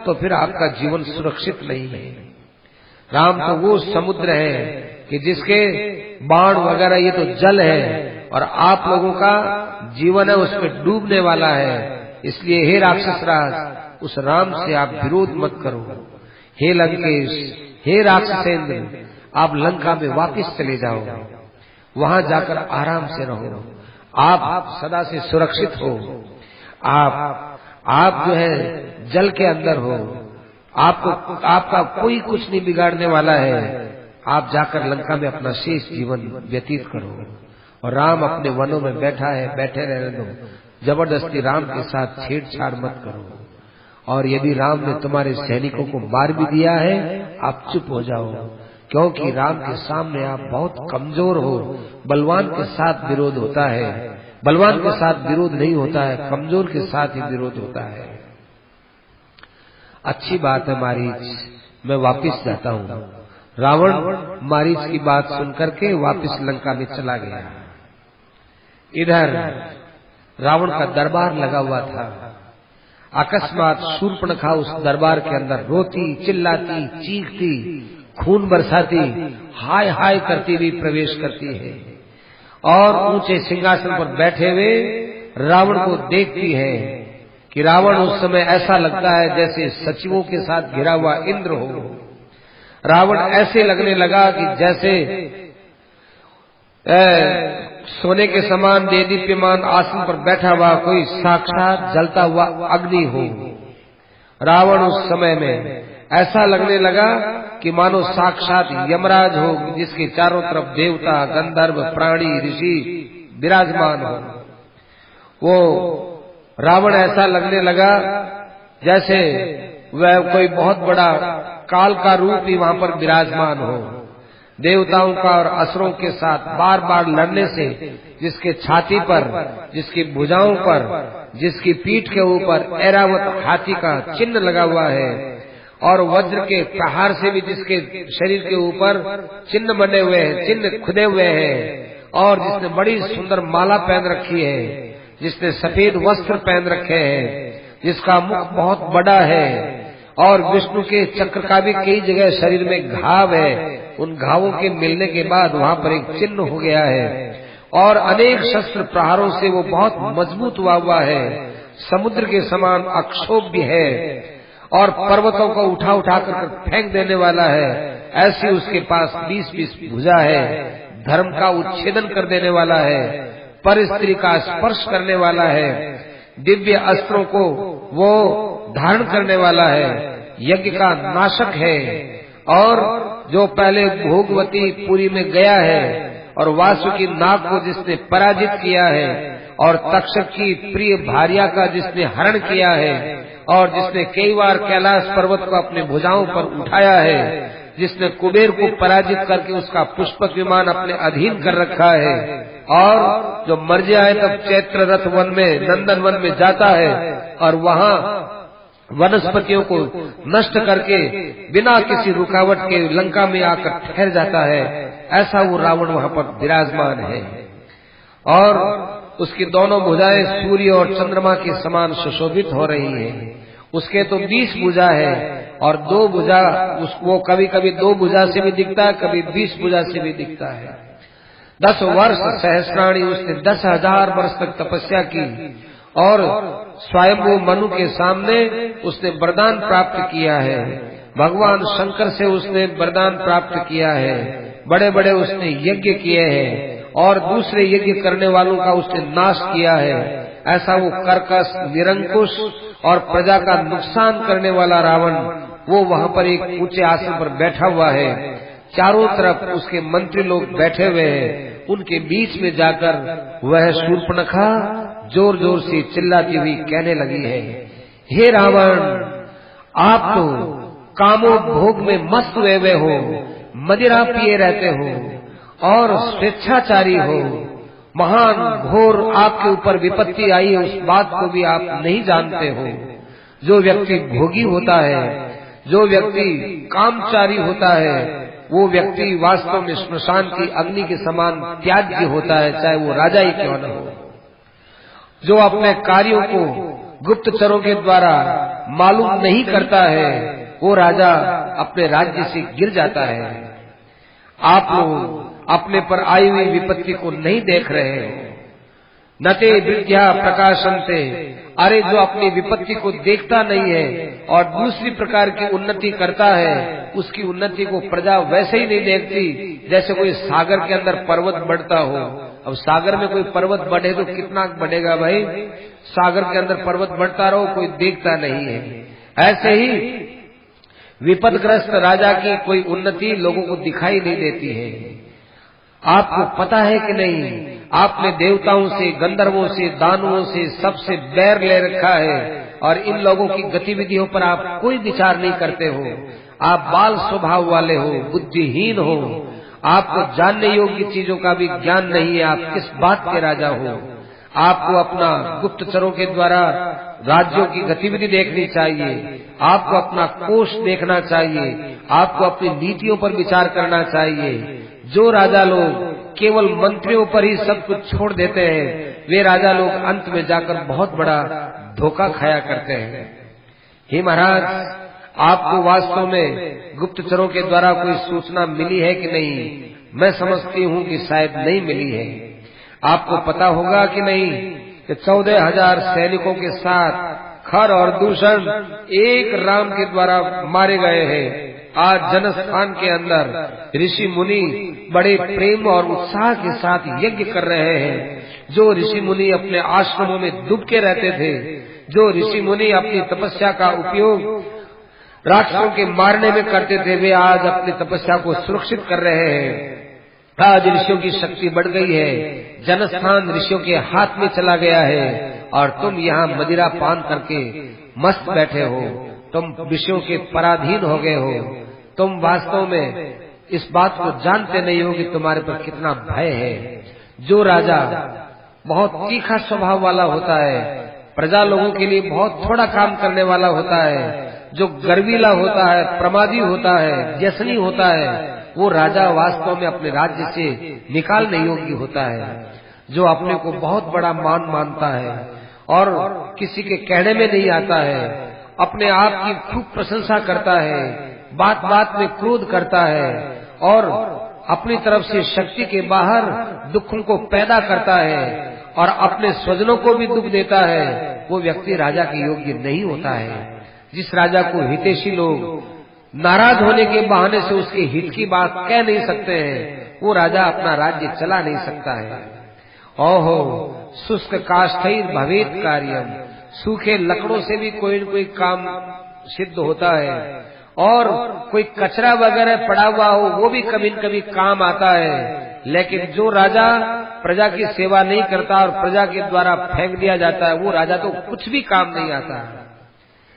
S1: तो फिर आपका जीवन सुरक्षित नहीं है। राम तो वो समुद्र है कि जिसके बाण वगैरह ये तो जल है और आप लोगों का जीवन है उसमें डूबने वाला है। इसलिए हे राक्षस राज, उस राम से आप विरोध मत करो। हे लंकेश, हे राक्षसेंद्र, आप लंका में वापस चले जाओ, वहां जाकर आराम से रहो, आप सदा से सुरक्षित हो। आप जो है जल के अंदर हो, आपका कोई कुछ नहीं बिगाड़ने वाला है। आप जाकर लंका में अपना शेष जीवन व्यतीत करो। और राम अपने वनों में बैठा है, बैठे रहने दो, जबरदस्ती राम के साथ छेड़छाड़ मत करो। और यदि राम ने तुम्हारे सैनिकों को मार भी दिया है, आप चुप हो जाओ, क्योंकि राम के सामने आप बहुत कमजोर हो। बलवान के साथ विरोध होता है, बलवान के साथ विरोध नहीं होता है, कमजोर के साथ ही विरोध होता है। अच्छी बात है मारीच, मैं वापिस जाता हूँ। रावण मारीच की बात सुनकर के वापिस लंका में चला गया। इधर रावण का दरबार लगा हुआ था। अकस्मात शूर्पणखा उस दरबार के अंदर रोती, चिल्लाती, चीखती, खून बरसाती, हाय हाय करती हुई प्रवेश करती है और ऊंचे सिंहासन पर बैठे हुए रावण को देखती है कि रावण उस समय ऐसा लगता है जैसे सचिवों के साथ घिरा हुआ इंद्र हो। रावण ऐसे लगने लगा कि जैसे सोने के समान देदीप्यमान आसन पर बैठा हुआ कोई साक्षात जलता हुआ अग्नि हो। रावण उस समय में ऐसा लगने लगा कि मानो साक्षात यमराज हो, जिसके चारों तरफ देवता, गंधर्व, प्राणी, ऋषि विराजमान हो। वो रावण ऐसा लगने लगा जैसे वह कोई बहुत बड़ा काल का रूप ही वहां पर विराजमान हो। देवताओं का और असुरों के साथ बार बार लड़ने से जिसके छाती पर, जिसकी भुजाओं पर, जिसकी पीठ के ऊपर ऐरावत हाथी का चिन्ह लगा हुआ है और वज्र के प्रहार से भी जिसके शरीर के ऊपर चिन्ह बने हुए हैं, चिन्ह खुदे हुए हैं, और जिसने बड़ी सुंदर माला पहन रखी है, जिसने सफेद वस्त्र पहन रखे हैं, जिसका मुख बहुत बड़ा है और विष्णु के चक्र का भी कई जगह शरीर में घाव है। उन घावों के मिलने के बाद वहां पर एक चिन्ह हो गया है और अनेक शस्त्र प्रहारों से वो बहुत मजबूत हुआ है, समुद्र के समान अक्षोभ्य है और पर्वतों को उठा उठा कर फेंक देने वाला है। ऐसी उसके पास 20-20 भुजा है, धर्म का उच्छेदन कर देने वाला है, पर स्त्री का स्पर्श करने वाला है, दिव्य अस्त्रों को वो धारण करने वाला है, यज्ञ का नाशक है और जो पहले भोगवती पुरी में गया है और वासुकी नाग को जिसने पराजित किया है और तक्षक की प्रिय भार्या का जिसने हरण किया है और जिसने कई बार कैलाश पर्वत को अपने भुजाओं पर उठाया है, जिसने कुबेर को पराजित करके उसका पुष्पक विमान अपने अधीन कर रखा है और जो मर जाए तब चैत्र रथ वन में, नंदन वन में जाता है और वहाँ वनस्पतियों को नष्ट करके बिना किसी रुकावट के लंका में आकर ठहर जाता है, ऐसा वो रावण वहाँ पर विराजमान है। और उसकी दोनों भुजाएं सूर्य और चंद्रमा के समान सुशोभित हो रही हैं। उसके तो 20 भुजा है और 2 भुजा वो कभी कभी 2 भुजा से भी दिखता है, कभी 20 भुजा से भी दिखता है। 10 वर्ष सहस्राणी उसने 10,000 वर्ष तक तपस्या की और स्वयंभू मनु के सामने उसने वरदान प्राप्त किया है। भगवान शंकर से उसने वरदान प्राप्त किया है। बड़े बड़े उसने यज्ञ किए हैं और दूसरे यज्ञ करने वालों का उसने नाश किया है। ऐसा वो कर्कश, निरंकुश और प्रजा का नुकसान करने वाला रावण वो वहाँ पर एक ऊंचे आसन पर बैठा हुआ है। चारों तरफ उसके मंत्री लोग बैठे हुए हैं। उनके बीच में जाकर वह शूर्पणखा जोर जोर से चिल्लाती हुई कहने लगी है, हे रावण, आप तो कामो भोग में मस्त हुए हो, मदिरा पिए रहते हो और स्वेच्छाचारी हो। महान घोर आपके ऊपर विपत्ति आई है, उस बात को भी आप नहीं जानते हो। जो व्यक्ति भोगी होता है, जो व्यक्ति कामचारी होता है, वो व्यक्ति वास्तव में श्मशान की अग्नि के समान त्याज्य होता है, चाहे वो राजा ही क्यों न हो। जो अपने कार्यों को गुप्तचरों के द्वारा मालूम नहीं करता है, वो राजा अपने राज्य से गिर जाता है। आप लोग अपने पर आई हुई विपत्ति को नहीं देख रहे हो। नते विद्या प्रकाशन्ते, अरे जो अपनी विपत्ति को देखता नहीं है और दूसरी प्रकार की उन्नति करता है, उसकी उन्नति को प्रजा वैसे ही नहीं देखती जैसे कोई सागर के अंदर पर्वत बढ़ता हो। अब सागर में कोई पर्वत बढ़े तो कितना बढ़ेगा भाई, सागर के अंदर पर्वत बढ़ता रहो, कोई देखता नहीं है। ऐसे ही विपदग्रस्त राजा की कोई उन्नति लोगों को दिखाई नहीं देती है। आपको पता है कि नहीं, आपने देवताओं से, गंधर्वों से, दानवों से सबसे बैर ले रखा है और इन लोगों की गतिविधियों पर आप कोई विचार नहीं करते हो। आप बाल स्वभाव वाले हो, बुद्धिहीन हो, आपको जानने योग्य चीजों का भी ज्ञान नहीं है। आप किस बात के राजा हो? आपको अपना गुप्तचरों के द्वारा राज्यों की गतिविधि देखनी चाहिए, आपको अपना कोष देखना चाहिए, आपको अपनी नीतियों पर विचार करना चाहिए। जो राजा लोग केवल मंत्रियों पर ही सब कुछ छोड़ देते हैं, वे राजा लोग अंत में जाकर बहुत बड़ा धोखा खाया करते हैं। हे महाराज, आपको वास्तव में गुप्तचरों के द्वारा कोई सूचना मिली है कि नहीं? मैं समझती हूँ कि शायद नहीं मिली है। आपको पता होगा कि नहीं कि 14,000 सैनिकों के साथ खर और दूषण एक राम के द्वारा मारे गए हैं। आज जनस्थान के अंदर ऋषि मुनि बड़े प्रेम और उत्साह के साथ यज्ञ कर रहे हैं। जो ऋषि मुनि अपने आश्रमों में डूबके रहते थे, जो ऋषि मुनि अपनी तपस्या का उपयोग राक्षसों के मारने में करते थे, वे आज अपनी तपस्या को सुरक्षित कर रहे हैं। आज ऋषियों की शक्ति बढ़ गई है, जनस्थान ऋषियों के हाथ में चला गया है और तुम यहाँ मदिरा पान करके मस्त बैठे हो। तुम विषयों के पराधीन हो गए हो। तुम वास्तव में इस बात को जानते नहीं हो कि तुम्हारे पर कितना भय है। जो राजा बहुत तीखा स्वभाव वाला होता है, प्रजा लोगों के लिए बहुत थोड़ा काम करने वाला होता है, जो गर्वीला होता है, प्रमादी होता है, व्यसनी होता है, वो राजा वास्तव में अपने राज्य से निकालने योग्य होता है। जो अपने को बहुत बड़ा मान मानता है और किसी के कहने में नहीं आता है, अपने आप की खूब प्रशंसा करता है, बात बात में क्रोध करता है और अपनी तरफ से शक्ति के बाहर दुखों को पैदा करता है और अपने स्वजनों को भी दुख देता है, वो व्यक्ति राजा के योग्य नहीं होता है। जिस राजा को हितैषी लोग नाराज होने के बहाने से उसके हित की बात कह नहीं सकते हैं, वो राजा अपना राज्य चला नहीं सकता है। ओहो शुष्क काष्ठैर भवेत कार्यम, सूखे लकड़ों से भी कोई न कोई काम सिद्ध होता है और कोई कचरा वगैरह पड़ा हुआ हो वो भी कभी न कभी काम आता है। लेकिन जो राजा प्रजा की सेवा नहीं करता और प्रजा के द्वारा फेंक दिया जाता है, वो राजा तो कुछ भी काम नहीं आता है।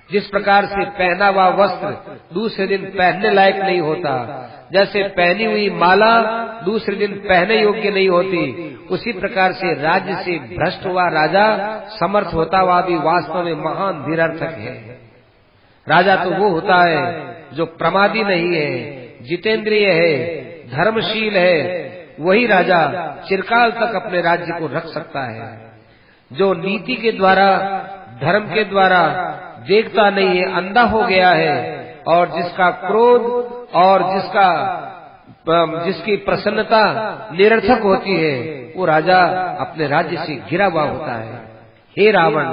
S1: जिस प्रकार से पहना हुआ वस्त्र दूसरे दिन पहनने लायक नहीं होता, जैसे पहनी हुई माला दूसरे दिन पहने योग्य नहीं होती, उसी प्रकार से राज्य से भ्रष्ट हुआ राजा समर्थ होता हुआ भी वास्तव में महान निरर्थक है। राजा तो वो होता है जो प्रमादी नहीं है, जितेंद्रिय है, धर्मशील है, वही राजा चिरकाल तक अपने राज्य को रख सकता है। जो नीति के द्वारा, धर्म के द्वारा देखता नहीं है, अंधा हो गया है और जिसका क्रोध और जिसकी प्रसन्नता निरर्थक होती है, वो राजा अपने राज्य से घिरा हुआ होता है। हे रावण,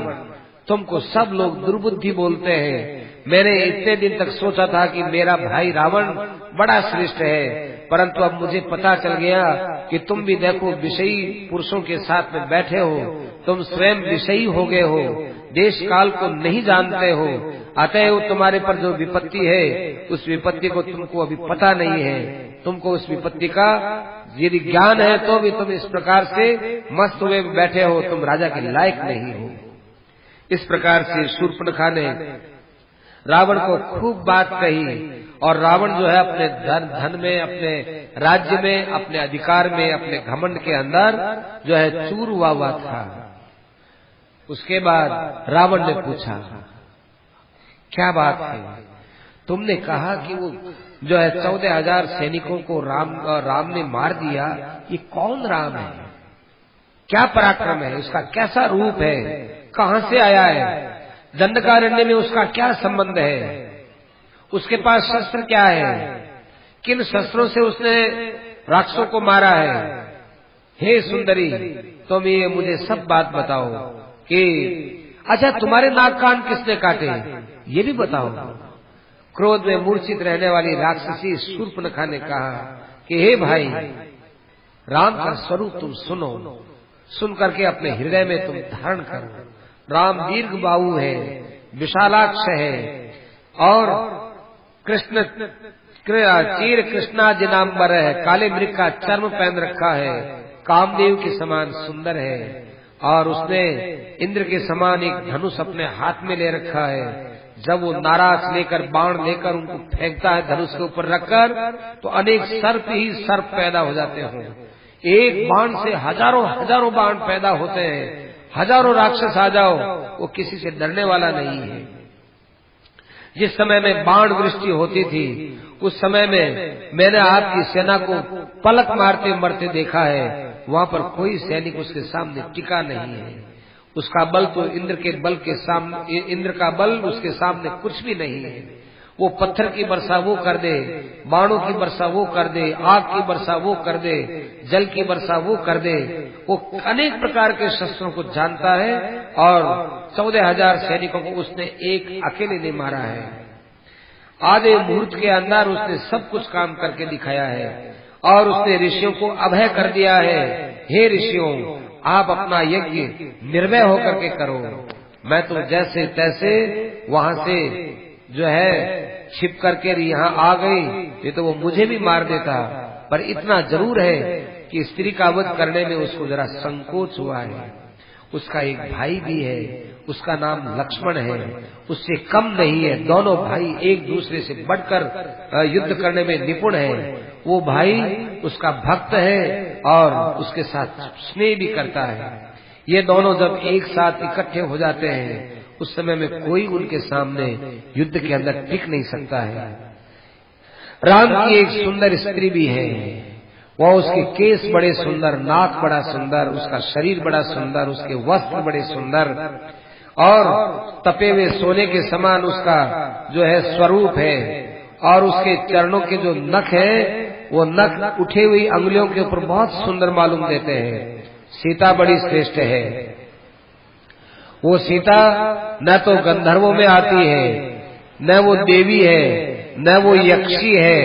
S1: तुमको सब लोग दुर्बुद्धि बोलते हैं। मैंने इतने दिन तक सोचा था कि मेरा भाई रावण बड़ा श्रेष्ठ है, परंतु अब मुझे पता चल गया कि तुम भी देखो विषयी पुरुषों के साथ में बैठे हो, तुम स्वयं विषयी हो गए हो, देश काल को नहीं जानते हो, अतएव तुम्हारे पर जो विपत्ति है उस विपत्ति को तुमको अभी पता नहीं है। तुमको उस विपत्ति का यदि ज्ञान है तो भी तुम इस प्रकार से मस्त हुए बैठे हो, तुम राजा के लायक नहीं हो। इस प्रकार से शूर्पणखा ने रावण को खूब बात कही और रावण जो है अपने धन में, अपने राज्य में, अपने अधिकार में, अपने घमंड के अंदर जो है चूर हुआ था। उसके बाद रावण ने पूछा, क्या बात है? तुमने कहा कि वो जो है 14,000 सैनिकों को राम ने मार दिया, ये कौन राम है? क्या पराक्रम है उसका? कैसा रूप है? कहाँ से आया है? दंडकारण्य में उसका क्या संबंध है? उसके पास शस्त्र क्या है? किन शस्त्रों से उसने राक्षसों को मारा है? हे सुंदरी, तुम ये मुझे सब बात बताओ कि अच्छा तुम्हारे नाक कान किसने काटे, ये भी बताओ। क्रोध में मूर्छित रहने वाली राक्षसी शूर्पणखा ने कहा कि हे भाई, राम का स्वरूप तुम सुनो, सुन करके अपने हृदय में तुम धारण करो। राम दीर्घ बाहु है, विशालाक्ष है और कृष्ण चीर कृष्णाजिनांबर है, काले मृग का चर्म पहन रखा है, कामदेव के समान सुंदर है, और उसने इंद्र के समान एक धनुष अपने हाथ में ले रखा है। जब वो नाराज लेकर बाण लेकर उनको फेंकता है धनुष के ऊपर रखकर, तो अनेक सर्प ही सर्प पैदा हो जाते हैं। एक बाण से हजारों हजारों बाण पैदा होते हैं, हजारों राक्षस आ जाओ, वो किसी से डरने वाला नहीं है। जिस समय में बाण वृष्टि होती थी, उस समय में मैंने आपकी सेना को पलक मारते मरते देखा है। वहां पर कोई सैनिक उसके सामने टिका नहीं है। उसका बल तो इंद्र के बल के सामने, इंद्र का बल उसके सामने कुछ भी नहीं है। वो पत्थर की वर्षा वो कर दे, बाणों की वर्षा वो कर दे, आग की वर्षा वो कर दे, जल की वर्षा वो कर दे। वो अनेक प्रकार के शस्त्रों को जानता है, और 14,000 सैनिकों को उसने एक अकेले ने मारा है। आधे मुहूर्त के अंदर उसने सब कुछ काम करके दिखाया है, और उसने ऋषियों को अभय कर दिया है, हे ऋषियों, आप अपना यज्ञ निर्भय होकर के करो। मैं तो जैसे तैसे वहां से जो है छिप करके यहाँ आ गई, ये तो वो मुझे भी मार देता। पर इतना जरूर है कि स्त्री का वध करने में उसको जरा संकोच हुआ है। उसका एक भाई भी है, उसका नाम लक्ष्मण है, उससे कम नहीं है। दोनों भाई एक दूसरे से बढ़कर युद्ध करने में निपुण है। वो भाई उसका भक्त है और उसके साथ स्नेह भी करता है। ये दोनों जब एक साथ इकट्ठे हो जाते हैं, उस समय में कोई उनके सामने युद्ध के अंदर टिक नहीं सकता है। राम की एक सुंदर स्त्री भी है, वह उसके केस बड़े सुंदर, नाक बड़ा सुंदर, उसका शरीर बड़ा सुंदर, उसके वस्त्र बड़े सुंदर, और तपे हुए सोने के समान उसका जो है स्वरूप है। और उसके चरणों के जो नख है, वो नख उठे हुई अंगुलियों के ऊपर बहुत सुंदर मालूम देते हैं। सीता बड़ी श्रेष्ठ है। वो सीता न तो गंधर्वों में आती है, न वो देवी है, न वो यक्षी है,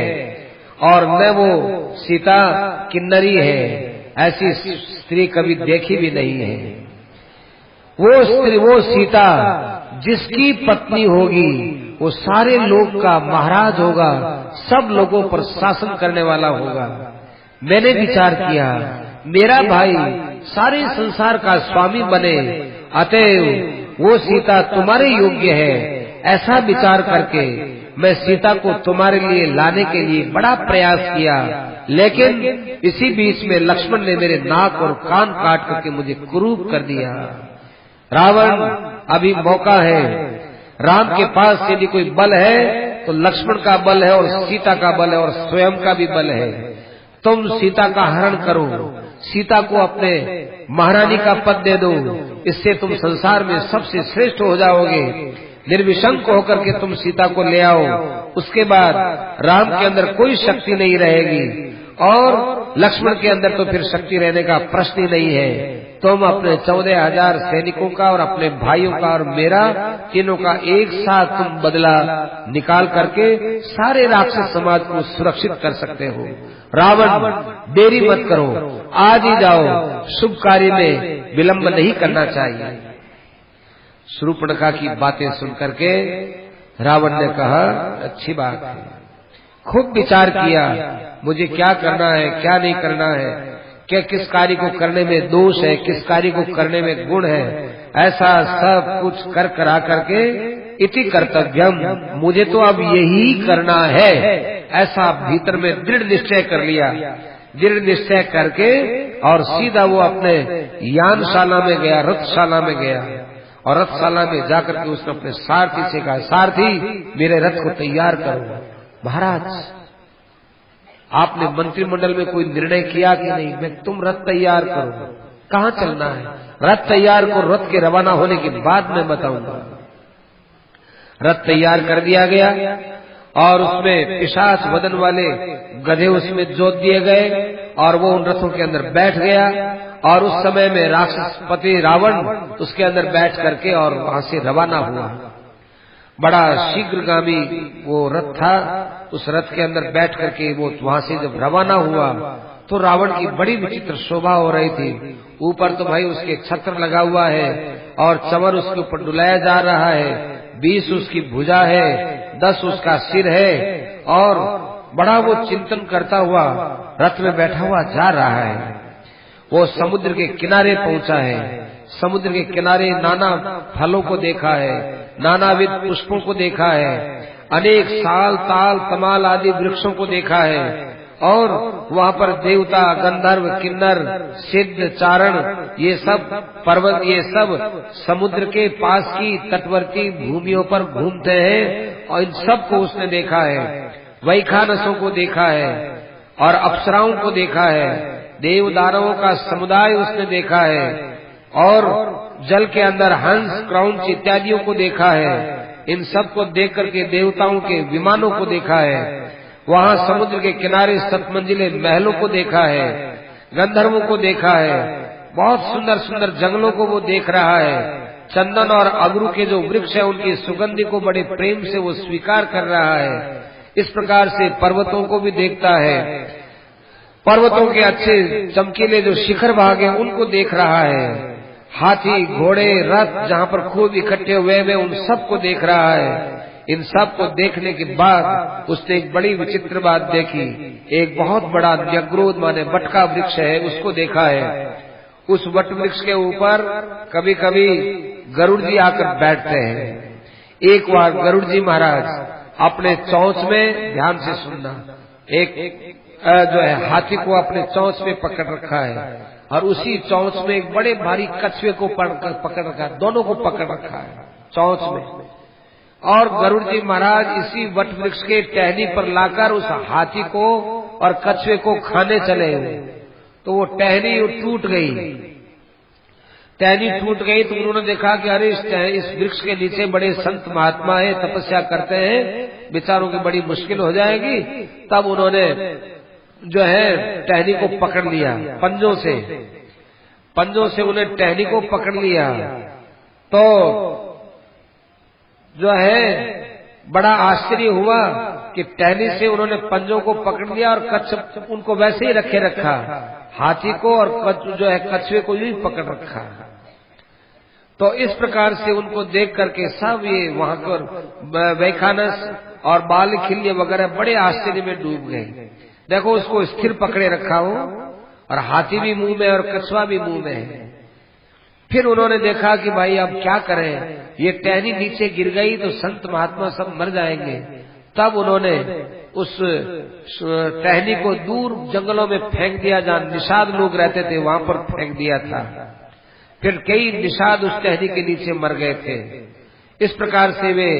S1: और न वो सीता किन्नरी है। ऐसी स्त्री कभी देखी भी नहीं है। वो स्त्री, वो सीता जिसकी पत्नी होगी, वो सारे लोग का महाराज होगा, सब लोगों पर शासन करने वाला होगा। मैंने विचार किया, मेरा भाई सारे संसार का स्वामी बने, अतएव वो सीता तुम्हारे योग्य है। ऐसा विचार करके मैं सीता को तुम्हारे लिए लाने के लिए बड़ा प्रयास किया, लेकिन इसी बीच में लक्ष्मण ने मेरे नाक और कान काट करके मुझे कुरूप कर दिया। रावण, अभी मौका है। राम के पास यदि कोई बल है तो लक्ष्मण का बल है, और सीता का बल है, और स्वयं का भी बल है। तुम सीता का हरण करो, सीता को अपने महारानी का पद दे दो, इससे तुम संसार में सबसे श्रेष्ठ हो जाओगे। निर्विशंक होकर के तुम सीता को ले आओ। उसके बाद राम के अंदर कोई शक्ति नहीं रहेगी, और लक्ष्मण के अंदर तो फिर शक्ति रहने का प्रश्न ही नहीं है। तुम अपने 14,000 सैनिकों का और अपने भाइयों का और मेरा, तीनों का एक साथ तुम बदला निकाल करके सारे राक्षस समाज को सुरक्षित कर सकते हो। रावण, देरी मत करो, आज ही जाओ, शुभ कार्य में विलंब नहीं करना चाहिए। शूर्पणखा की बातें सुनकर के रावण ने कहा, अच्छी बात है। खूब विचार किया, मुझे क्या करना है, क्या नहीं करना है, क्या किस कार्य को करने में दोष है, किस कार्य को करने में गुण है। ऐसा सब कुछ कर करा करके इति कर्तव्यम, मुझे तो अब यही करना है, ऐसा भीतर में दृढ़ निश्चय कर लिया। दृढ़ निश्चय करके और सीधा वो अपने यानशाला में गया, रथशाला में गया, और रथशाला में जाकर के उसने अपने सारथी से कहा, सारथी मेरे रथ को तैयार करो। महाराज, आपने मंत्रिमंडल में कोई निर्णय किया कि नहीं? मैं, तुम रथ तैयार करो। कहाँ चलना है? रथ तैयार को रथ के रवाना होने के बाद मैं बताऊंगा। रथ तैयार कर दिया गया, और उसमें पिशाच वदन वाले गधे उसमें जोत दिए गए, और वो उन रथों के अंदर बैठ गया। और उस समय में राक्षसपति रावण उसके अंदर बैठ करके और वहां से रवाना हुआ। बड़ा शीघ्रगामी वो रथ था। उस रथ के अंदर बैठ करके वो वहां से जब रवाना हुआ तो रावण की बड़ी विचित्र शोभा हो रही थी। ऊपर तो भाई उसके छत्र लगा हुआ है, और चमर उसके ऊपर डुलाया जा रहा है, 20 उसकी भुजा है, 10 उसका सिर है, और बड़ा वो चिंतन करता हुआ रथ में बैठा हुआ जा रहा है। वो समुद्र के किनारे पहुंचा है। समुद्र के किनारे नाना फलों को देखा है, नानाविध पुष्पों को देखा है, अनेक साल ताल तमाल आदि वृक्षों को देखा है, और वहाँ पर देवता गंधर्व किन्नर सिद्ध चारण ये सब पर्वत ये सब समुद्र के पास की तटवर्ती भूमियों पर घूमते हैं, और इन सब को उसने देखा है। वैखानसों को देखा है और अप्सराओं को देखा है, देवदानवों का समुदाय उसने देखा है, और जल के अंदर हंस क्रौंच इत्यादियों को देखा है। इन सब को देख करके देवताओं के विमानों को देखा है। वहाँ समुद्र के किनारे 7 मंजिले महलों को देखा है, गंधर्वों को देखा है, बहुत सुंदर सुंदर जंगलों को वो देख रहा है। चंदन और अगरू के जो वृक्ष है उनकी सुगंधि को बड़े प्रेम से वो स्वीकार कर रहा है। इस प्रकार से पर्वतों को भी देखता है। पर्वतों के अच्छे चमकीले जो शिखर भाग हैं उनको देख रहा है। हाथी घोड़े रथ जहाँ पर खूब इकट्ठे हुए वे उन सबको देख रहा है। इन सब को देखने के बाद उसने एक बड़ी विचित्र बात देखी। एक बहुत बड़ा न्यग्रोध माने वट का वृक्ष है, उसको देखा है। उस वट वृक्ष के ऊपर कभी कभी गरुड़ जी आकर बैठते हैं। एक बार गरुड़ जी महाराज अपने चोंच में, ध्यान से सुनना, एक जो है हाथी को अपने चोंच में पकड़ रखा है, और उसी चोंच में एक बड़े भारी कछुए को पकड़ रखा है, दोनों को पकड़ रखा है चोंच में। और गरुड़ जी महाराज इसी वट वृक्ष के टहनी पर लाकर उस हाथी को और कछुए को खाने चले हुए। तो वो टहनी टूट गई। टहनी टूट गई तो उन्होंने देखा कि अरे इस वृक्ष के नीचे बड़े संत महात्मा है, तपस्या करते हैं, बेचारों की बड़ी मुश्किल हो जाएगी। तब उन्होंने जो है टहनी को पकड़ लिया पंजों से उन्हें टहनी को पकड़ लिया। तो जो है बड़ा आश्चर्य हुआ कि टहनी से उन्होंने पंजों को पकड़ लिया, और कच्छ उनको वैसे ही रखे रखा, हाथी को और जो है कछुए को भी पकड़ रखा। तो इस प्रकार से उनको देख करके सब ये वहां पर वैखानस और बाल खिल्य वगैरह बड़े आश्चर्य में डूब गए। देखो उसको स्थिर पकड़े रखा हो, और हाथी भी मुंह में और कछुआ भी मुंह में है। फिर उन्होंने देखा कि भाई अब क्या करें, ये टहनी नीचे गिर गई तो संत महात्मा सब मर जाएंगे। तब उन्होंने उस टहनी को दूर जंगलों में फेंक दिया, जहाँ निषाद लोग रहते थे वहां पर फेंक दिया था। फिर कई निषाद उस टहनी के नीचे मर गए थे। इस प्रकार से वे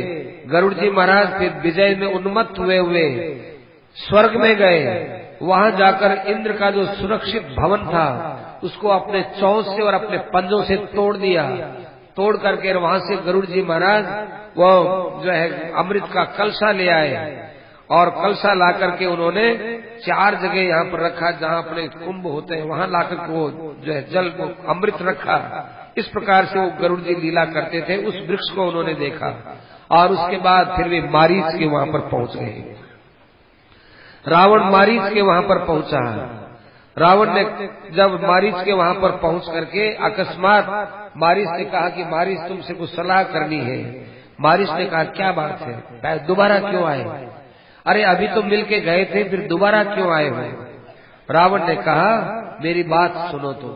S1: गरुड़ जी महाराज फिर विजय में उन्मत्त हुए स्वर्ग में गए। वहां जाकर इंद्र का जो सुरक्षित भवन था उसको अपने चोंच से और अपने पंजों से तोड़ दिया। तोड़ करके वहां से गरुड़ जी महाराज वो जो है अमृत का कलशा ले आए, और कलशा ला करके उन्होंने 4 जगह यहाँ पर रखा जहाँ अपने कुंभ होते हैं, वहां लाकर वो जो है जल को अमृत रखा। इस प्रकार से वो गरुड़ जी लीला करते थे। उस वृक्ष को उन्होंने देखा, और उसके बाद फिर वे मारीच के वहां पर पहुंच गए। रावण मारीच के वहां पर पहुंचा। रावण ने जब मारीच के वहां पर पहुंच करके अकस्मात मारीच ने कहा कि मारीच तुमसे कुछ सलाह करनी है। मारीच ने कहा क्या बात है, दोबारा क्यों आए? अरे अभी तो मिलके गए थे, फिर दोबारा क्यों आए हो? रावण ने कहा मेरी बात सुनो तुम।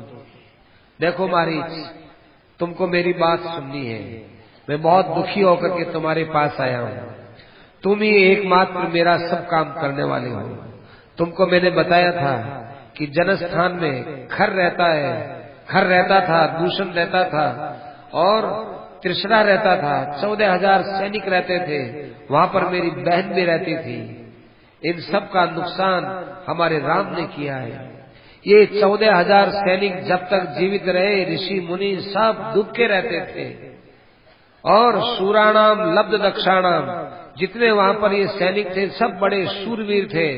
S1: देखो मारीच, तुमको मेरी बात सुननी है। मैं बहुत दुखी होकर के तुम्हारे पास आया हूँ। तुम ही एकमात्र मेरा सब काम करने वाले हो। तुमको मैंने बताया था कि जनस्थान में खर रहता था, दूषण रहता था, और तृष्णा रहता था। 14,000 सैनिक रहते थे। वहां पर मेरी बहन भी रहती थी। इन सब का नुकसान हमारे राम ने किया है। ये 14,000 सैनिक जब तक जीवित रहे ऋषि मुनि सब दुखे रहते थे, और शूराणाम लब्ध दक्षाणाम, जितने वहां पर ये सैनिक थे सब बड़े शूरवीर थे,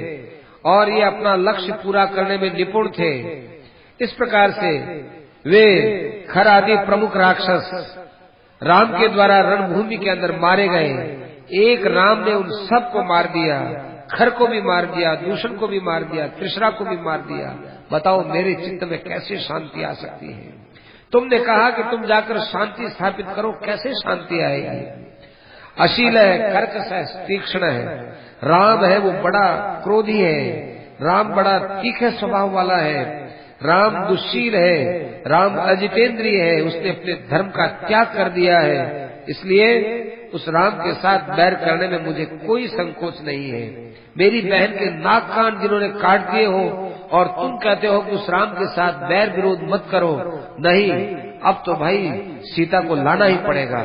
S1: और ये अपना लक्ष्य पूरा करने में निपुण थे। इस प्रकार से वे खर आदि प्रमुख राक्षस राम के द्वारा रणभूमि के अंदर मारे गए। एक राम ने उन सबको मार दिया, खर को भी मार दिया, दूषण को भी मार दिया, तृष्णा को भी मार दिया। बताओ मेरे चित्त में कैसे शांति आ सकती है? तुमने कहा कि तुम जाकर शांति स्थापित करो, कैसे शांति आएगी? अशील है, कर्कश है, तीक्ष्ण है। राम है वो बड़ा क्रोधी है, राम बड़ा तीखे स्वभाव वाला है, राम दुश्शील है, राम अजितेंद्रिय है, उसने अपने धर्म का त्याग कर दिया है। इसलिए उस राम के साथ बैर करने में मुझे कोई संकोच नहीं है। मेरी बहन के नाक कान जिन्होंने काट दिए हो और तुम कहते हो कि उस राम के साथ बैर विरोध मत करो, नहीं, अब तो भाई सीता को लाना ही पड़ेगा।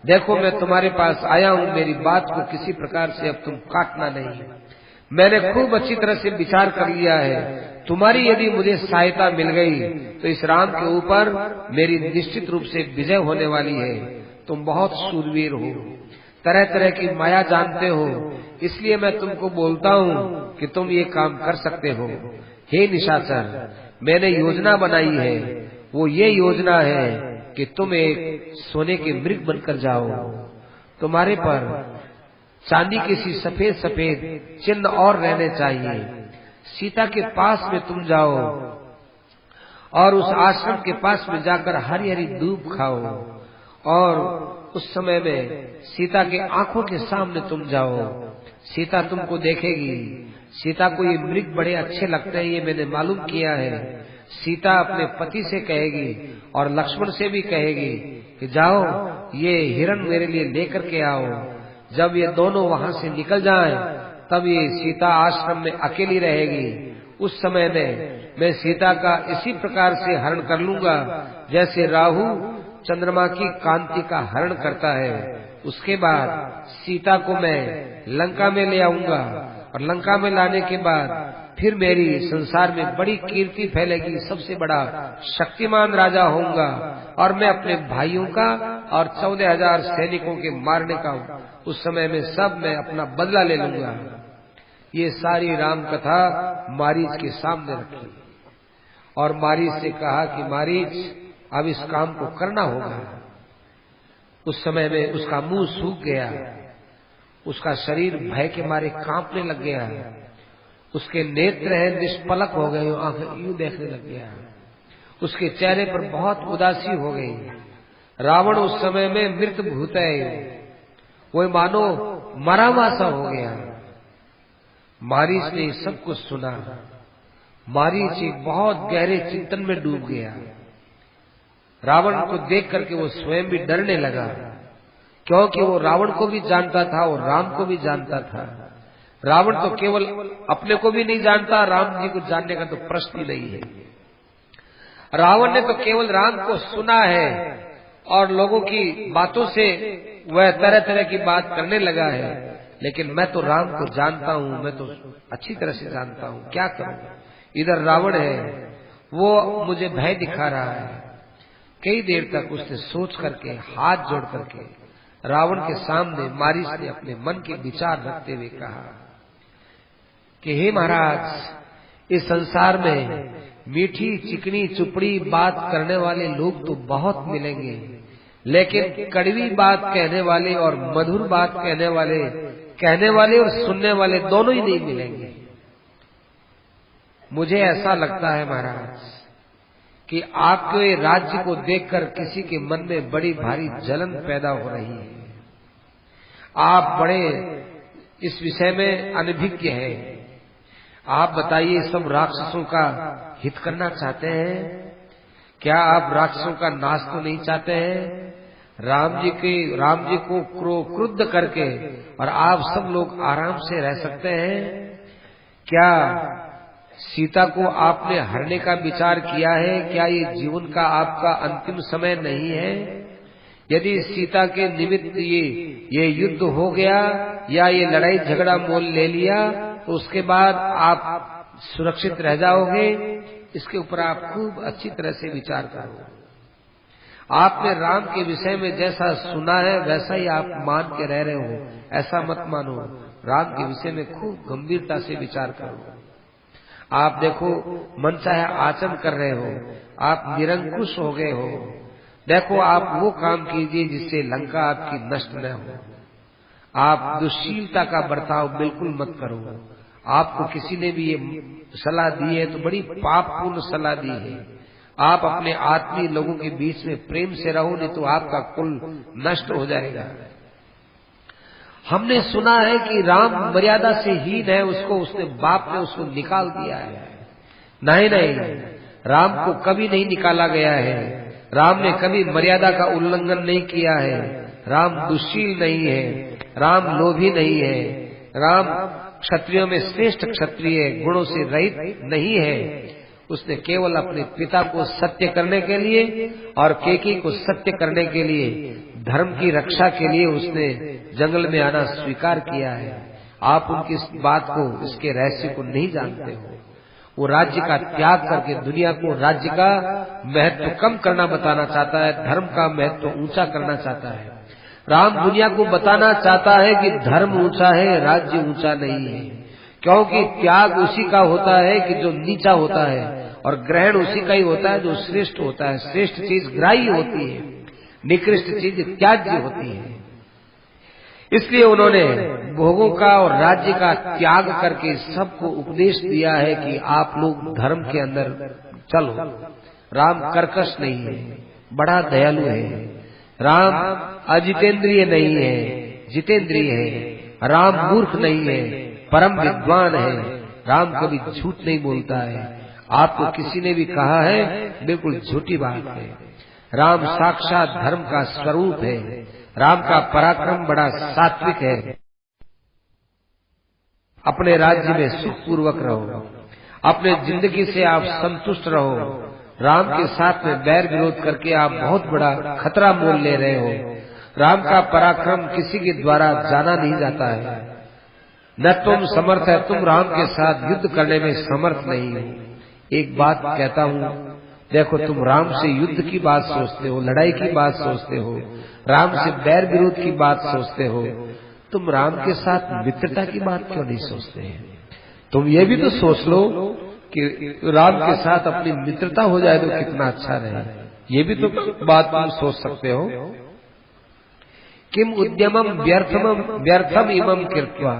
S1: देखो मैं तुम्हारे पास आया हूँ, मेरी बात को किसी प्रकार से अब तुम काटना नहीं। मैंने खूब अच्छी तरह से विचार कर लिया है, तुम्हारी यदि मुझे सहायता मिल गई तो इस राम के ऊपर मेरी निश्चित रूप से विजय होने वाली है। तुम बहुत शूरवीर हो, तरह तरह की माया जानते हो, इसलिए मैं तुमको बोलता हूँ कि तुम ये काम कर सकते हो। हे निशाचर, मैंने योजना बनाई है, वो ये योजना है कि तुम एक सोने के मृग बनकर जाओ। तुम्हारे पर चांदी के सी सफेद सफेद चिन्ह और रहने चाहिए। सीता के पास में तुम जाओ और उस आश्रम के पास में जाकर हरी हरी दूब खाओ और उस समय में सीता के आंखों के सामने तुम जाओ। सीता तुमको देखेगी, सीता को ये मृग बड़े अच्छे लगते हैं, ये मैंने मालूम किया है। सीता अपने पति से कहेगी और लक्ष्मण से भी कहेगी कि जाओ ये हिरण मेरे लिए लेकर के आओ। जब ये दोनों वहां से निकल जाएं, तब ये सीता आश्रम में अकेली रहेगी। उस समय में मैं सीता का इसी प्रकार से हरण कर लूंगा जैसे राहु चंद्रमा की कांति का हरण करता है। उसके बाद सीता को मैं लंका में ले आऊंगा और लंका में लाने के बाद फिर मेरी संसार में बड़ी कीर्ति फैलेगी, सबसे बड़ा शक्तिमान राजा होऊंगा और मैं अपने भाइयों का और 14,000 सैनिकों के मारने का उस समय में सब मैं अपना बदला ले लूंगा। ये सारी राम कथा मारीच के सामने रखी और मारीच से कहा कि मारीच अब इस काम को करना होगा। उस समय में उसका मुंह सूख गया, उसका शरीर भय के मारे कांपने लग गया, उसके नेत्र हैं निष्पलक हो गए, आंखें यूं देखने लग गया, उसके चेहरे पर बहुत उदासी हो गई। रावण उस समय में मृत भूत है, वो मानो मरा मासा हो गया। मारीच ने सब कुछ सुना। मारीच एक बहुत गहरे चिंतन में डूब गया। रावण को देख करके वो स्वयं भी डरने लगा, क्योंकि वो रावण को भी जानता था और राम को भी जानता था। रावण तो केवल अपने को भी नहीं जानता, राम जी को जानने का तो प्रश्न ही नहीं है। रावण ने तो केवल राम को सुना है और लोगों की बातों से वह तरह तरह की बात करने लगा है, लेकिन मैं तो राम को जानता हूँ, मैं तो अच्छी तरह से जानता हूँ, क्या करूँ। इधर रावण है, वो मुझे भय दिखा रहा है। कई देर तक उसने सोच करके हाथ जोड़ करके रावण के सामने मारीच ने अपने मन के विचार रखते हुए कहा कि हे महाराज, इस संसार में मीठी चिकनी चुपड़ी बात करने वाले लोग तो बहुत मिलेंगे, लेकिन कड़वी बात कहने वाले और मधुर बात कहने वाले और सुनने वाले दोनों ही नहीं मिलेंगे। मुझे ऐसा लगता है महाराज कि आपके राज्य को देखकर किसी के मन में बड़ी भारी जलन पैदा हो रही है। आप बड़े इस विषय में अनभिज्ञ हैं। आप बताइए, सब राक्षसों का हित करना चाहते हैं क्या? आप राक्षसों का नाश तो नहीं चाहते हैं? राम जी को क्रुद्ध करके और आप सब लोग आराम से रह सकते हैं क्या? सीता को आपने हरने का विचार किया है क्या? ये जीवन का आपका अंतिम समय नहीं है? यदि सीता के निमित्त ये युद्ध हो गया या ये लड़ाई झगड़ा मोल ले लिया तो उसके बाद आप सुरक्षित रह जाओगे? इसके ऊपर आप खूब अच्छी तरह से विचार करो। आपने राम के विषय में जैसा सुना है वैसा ही आप मान के रह रहे हो, ऐसा मत मानो। राम के विषय में खूब गंभीरता से विचार करो। आप देखो, मन चाहे आचरण कर रहे हो, आप निरंकुश हो गए हो। देखो, आप वो काम कीजिए जिससे लंका आपकी नष्ट न हो। आप दुश्शीलता का बर्ताव बिल्कुल मत करो। आपको किसी ने भी ये सलाह दी है तो बड़ी पापपूर्ण सलाह दी है। आप अपने आत्मीय लोगों के बीच में प्रेम से रहो, नहीं तो आपका कुल नष्ट हो जाएगा। हमने सुना है कि राम मर्यादा से हीन है, उसको उसने बाप ने उसको निकाल दिया है। नहीं नहीं, राम को कभी नहीं निकाला गया है। राम ने कभी मर्यादा का उल्लंघन नहीं किया है। राम दुश्शील नहीं है, राम लोभी नहीं है, राम क्षत्रियों में श्रेष्ठ क्षत्रिय, गुणों से रहित नहीं है। उसने केवल अपने पिता को सत्य करने के लिए और कैकेयी को सत्य करने के लिए, धर्म की रक्षा के लिए उसने जंगल में आना स्वीकार किया है। आप उनकी इस बात को, इसके रहस्य को नहीं जानते हो। वो राज्य का त्याग करके दुनिया को राज्य का महत्व कम करना बताना चाहता है, धर्म का महत्व ऊंचा करना चाहता है। राम दुनिया को बताना चाहता है कि धर्म ऊंचा है, राज्य ऊंचा नहीं है, क्योंकि त्याग उसी का होता है कि जो नीचा होता है, और ग्रहण उसी का ही होता है जो श्रेष्ठ होता है। श्रेष्ठ चीज ग्राह्य होती है, निकृष्ट चीज त्याज्य होती है। इसलिए उन्होंने भोगों का और राज्य का त्याग करके सबको उपदेश दिया है कि आप लोग धर्म के अंदर चलो। राम कर्कश नहीं है, बड़ा दयालु है। राम अजितेंद्रिय नहीं है, जितेंद्रिय है। राम मूर्ख नहीं है, परम विद्वान है। राम कभी झूठ नहीं बोलता है। आपको किसी ने भी कहा है, बिल्कुल झूठी बात है। राम साक्षात धर्म का स्वरूप है। राम का पराक्रम बड़ा सात्विक है। अपने राज्य में सुख पूर्वक रहो, अपने जिंदगी से आप संतुष्ट रहो। राम के साथ में बैर विरोध करके आप बहुत बड़ा खतरा मोल ले रहे हो। राम का पराक्रम किसी के द्वारा जाना नहीं जाता है। न तुम समर्थ है, तुम राम के साथ युद्ध करने में समर्थ नहीं हो। एक बात कहता हूँ, देखो तुम राम से युद्ध की बात सोचते हो, लड़ाई की बात सोचते हो, राम से बैर विरोध की बात सोचते हो, तुम राम के साथ मित्रता की बात क्यों नहीं सोचते हैं? तुम ये भी तो सोच लो कि राम के साथ अपनी मित्रता हो जाए तो कितना अच्छा रहे। ये भी तो बात तुम सोच सकते हो। किम उद्यमम व्यर्थम इमम कृत्वा,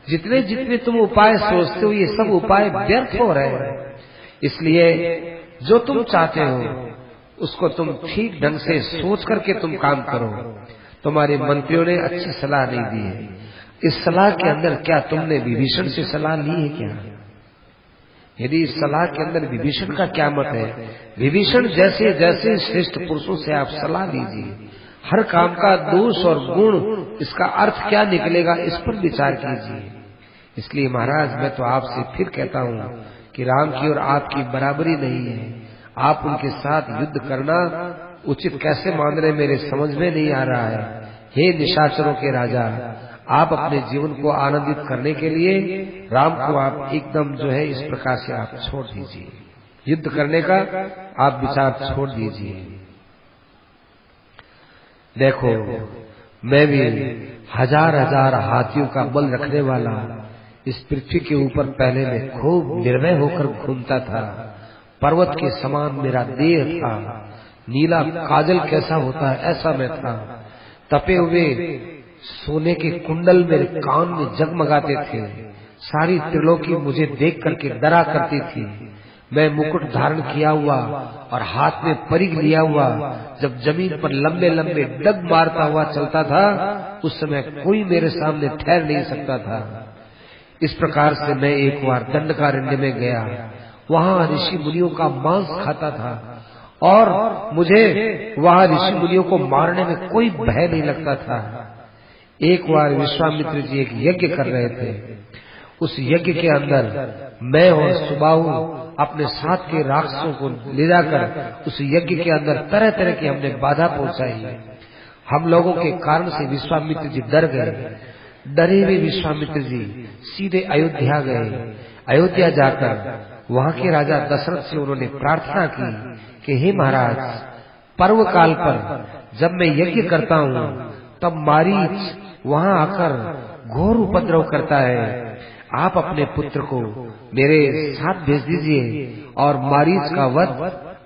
S1: जितने जितने तुम उपाय सोचते हो ये सब उपाय व्यर्थ हो रहे हैं। इसलिए जो तुम चाहते हो उसको तुम ठीक ढंग से सोच करके तुम काम करो। तुम्हारे मंत्रियों ने अच्छी सलाह नहीं दी है। इस सलाह के अंदर क्या तुमने विभीषण से सलाह ली है क्या? यदि इस सलाह के अंदर विभीषण का क्या मत है? विभीषण जैसे जैसे श्रेष्ठ पुरुषों से आप सलाह लीजिए। हर काम का दोष और गुण, इसका अर्थ क्या निकलेगा, इस पर विचार कीजिए। इसलिए महाराज मैं तो आपसे फिर कहता हूँ कि राम की और आपकी बराबरी नहीं है। आप उनके साथ युद्ध करना उचित कैसे मान रहे मेरे समझ में नहीं आ रहा है। हे निशाचरों के राजा, आप अपने जीवन को आनंदित करने के लिए राम को आप एकदम जो है इस प्रकार से आप छोड़ दीजिए। युद्ध करने का आप विचार छोड़ दीजिए। देखो मैं भी हजार हजार हाथियों का बल रखने वाला इस पृथ्वी के ऊपर पहले में खूब निर्भय होकर घूमता था। पर्वत के समान मेरा देह था, नीला काजल कैसा होता है ऐसा मैं था। तपे हुए सोने के कुंडल मेरे कान में जगमगाते थे। सारी त्रिलोकी मुझे देख करके डरा करती थी। मैं मुकुट धारण किया हुआ और हाथ में परिघ लिया हुआ जब जमीन पर लंबे लंबे डग मारता हुआ चलता था, उस समय कोई मेरे सामने ठहर नहीं सकता था। इस प्रकार से मैं एक बार दंडकारण्य में गया। वहाँ ऋषि मुनियों का मांस खाता था और मुझे वहाँ ऋषि मुनियों को मारने में कोई भय नहीं लगता था। एक बार विश्वामित्र जी एक यज्ञ कर रहे थे। उस यज्ञ के अंदर मैं और सुबाहु अपने साथ के राक्षसों को ले जाकर उस यज्ञ के अंदर तरह तरह की हमने बाधा पहुंचाई। हम लोगों के कारण से विश्वामित्र जी डर गए। डरे हुए विश्वामित्र जी सीधे अयोध्या गए। अयोध्या जाकर वहाँ के राजा दशरथ से उन्होंने प्रार्थना की कि हे महाराज, पर्व काल पर जब मैं यज्ञ करता हूँ तब मारीच वहाँ आकर घोर उपद्रव करता है। आप अपने पुत्र को मेरे साथ भेज दीजिए और मारीच का वध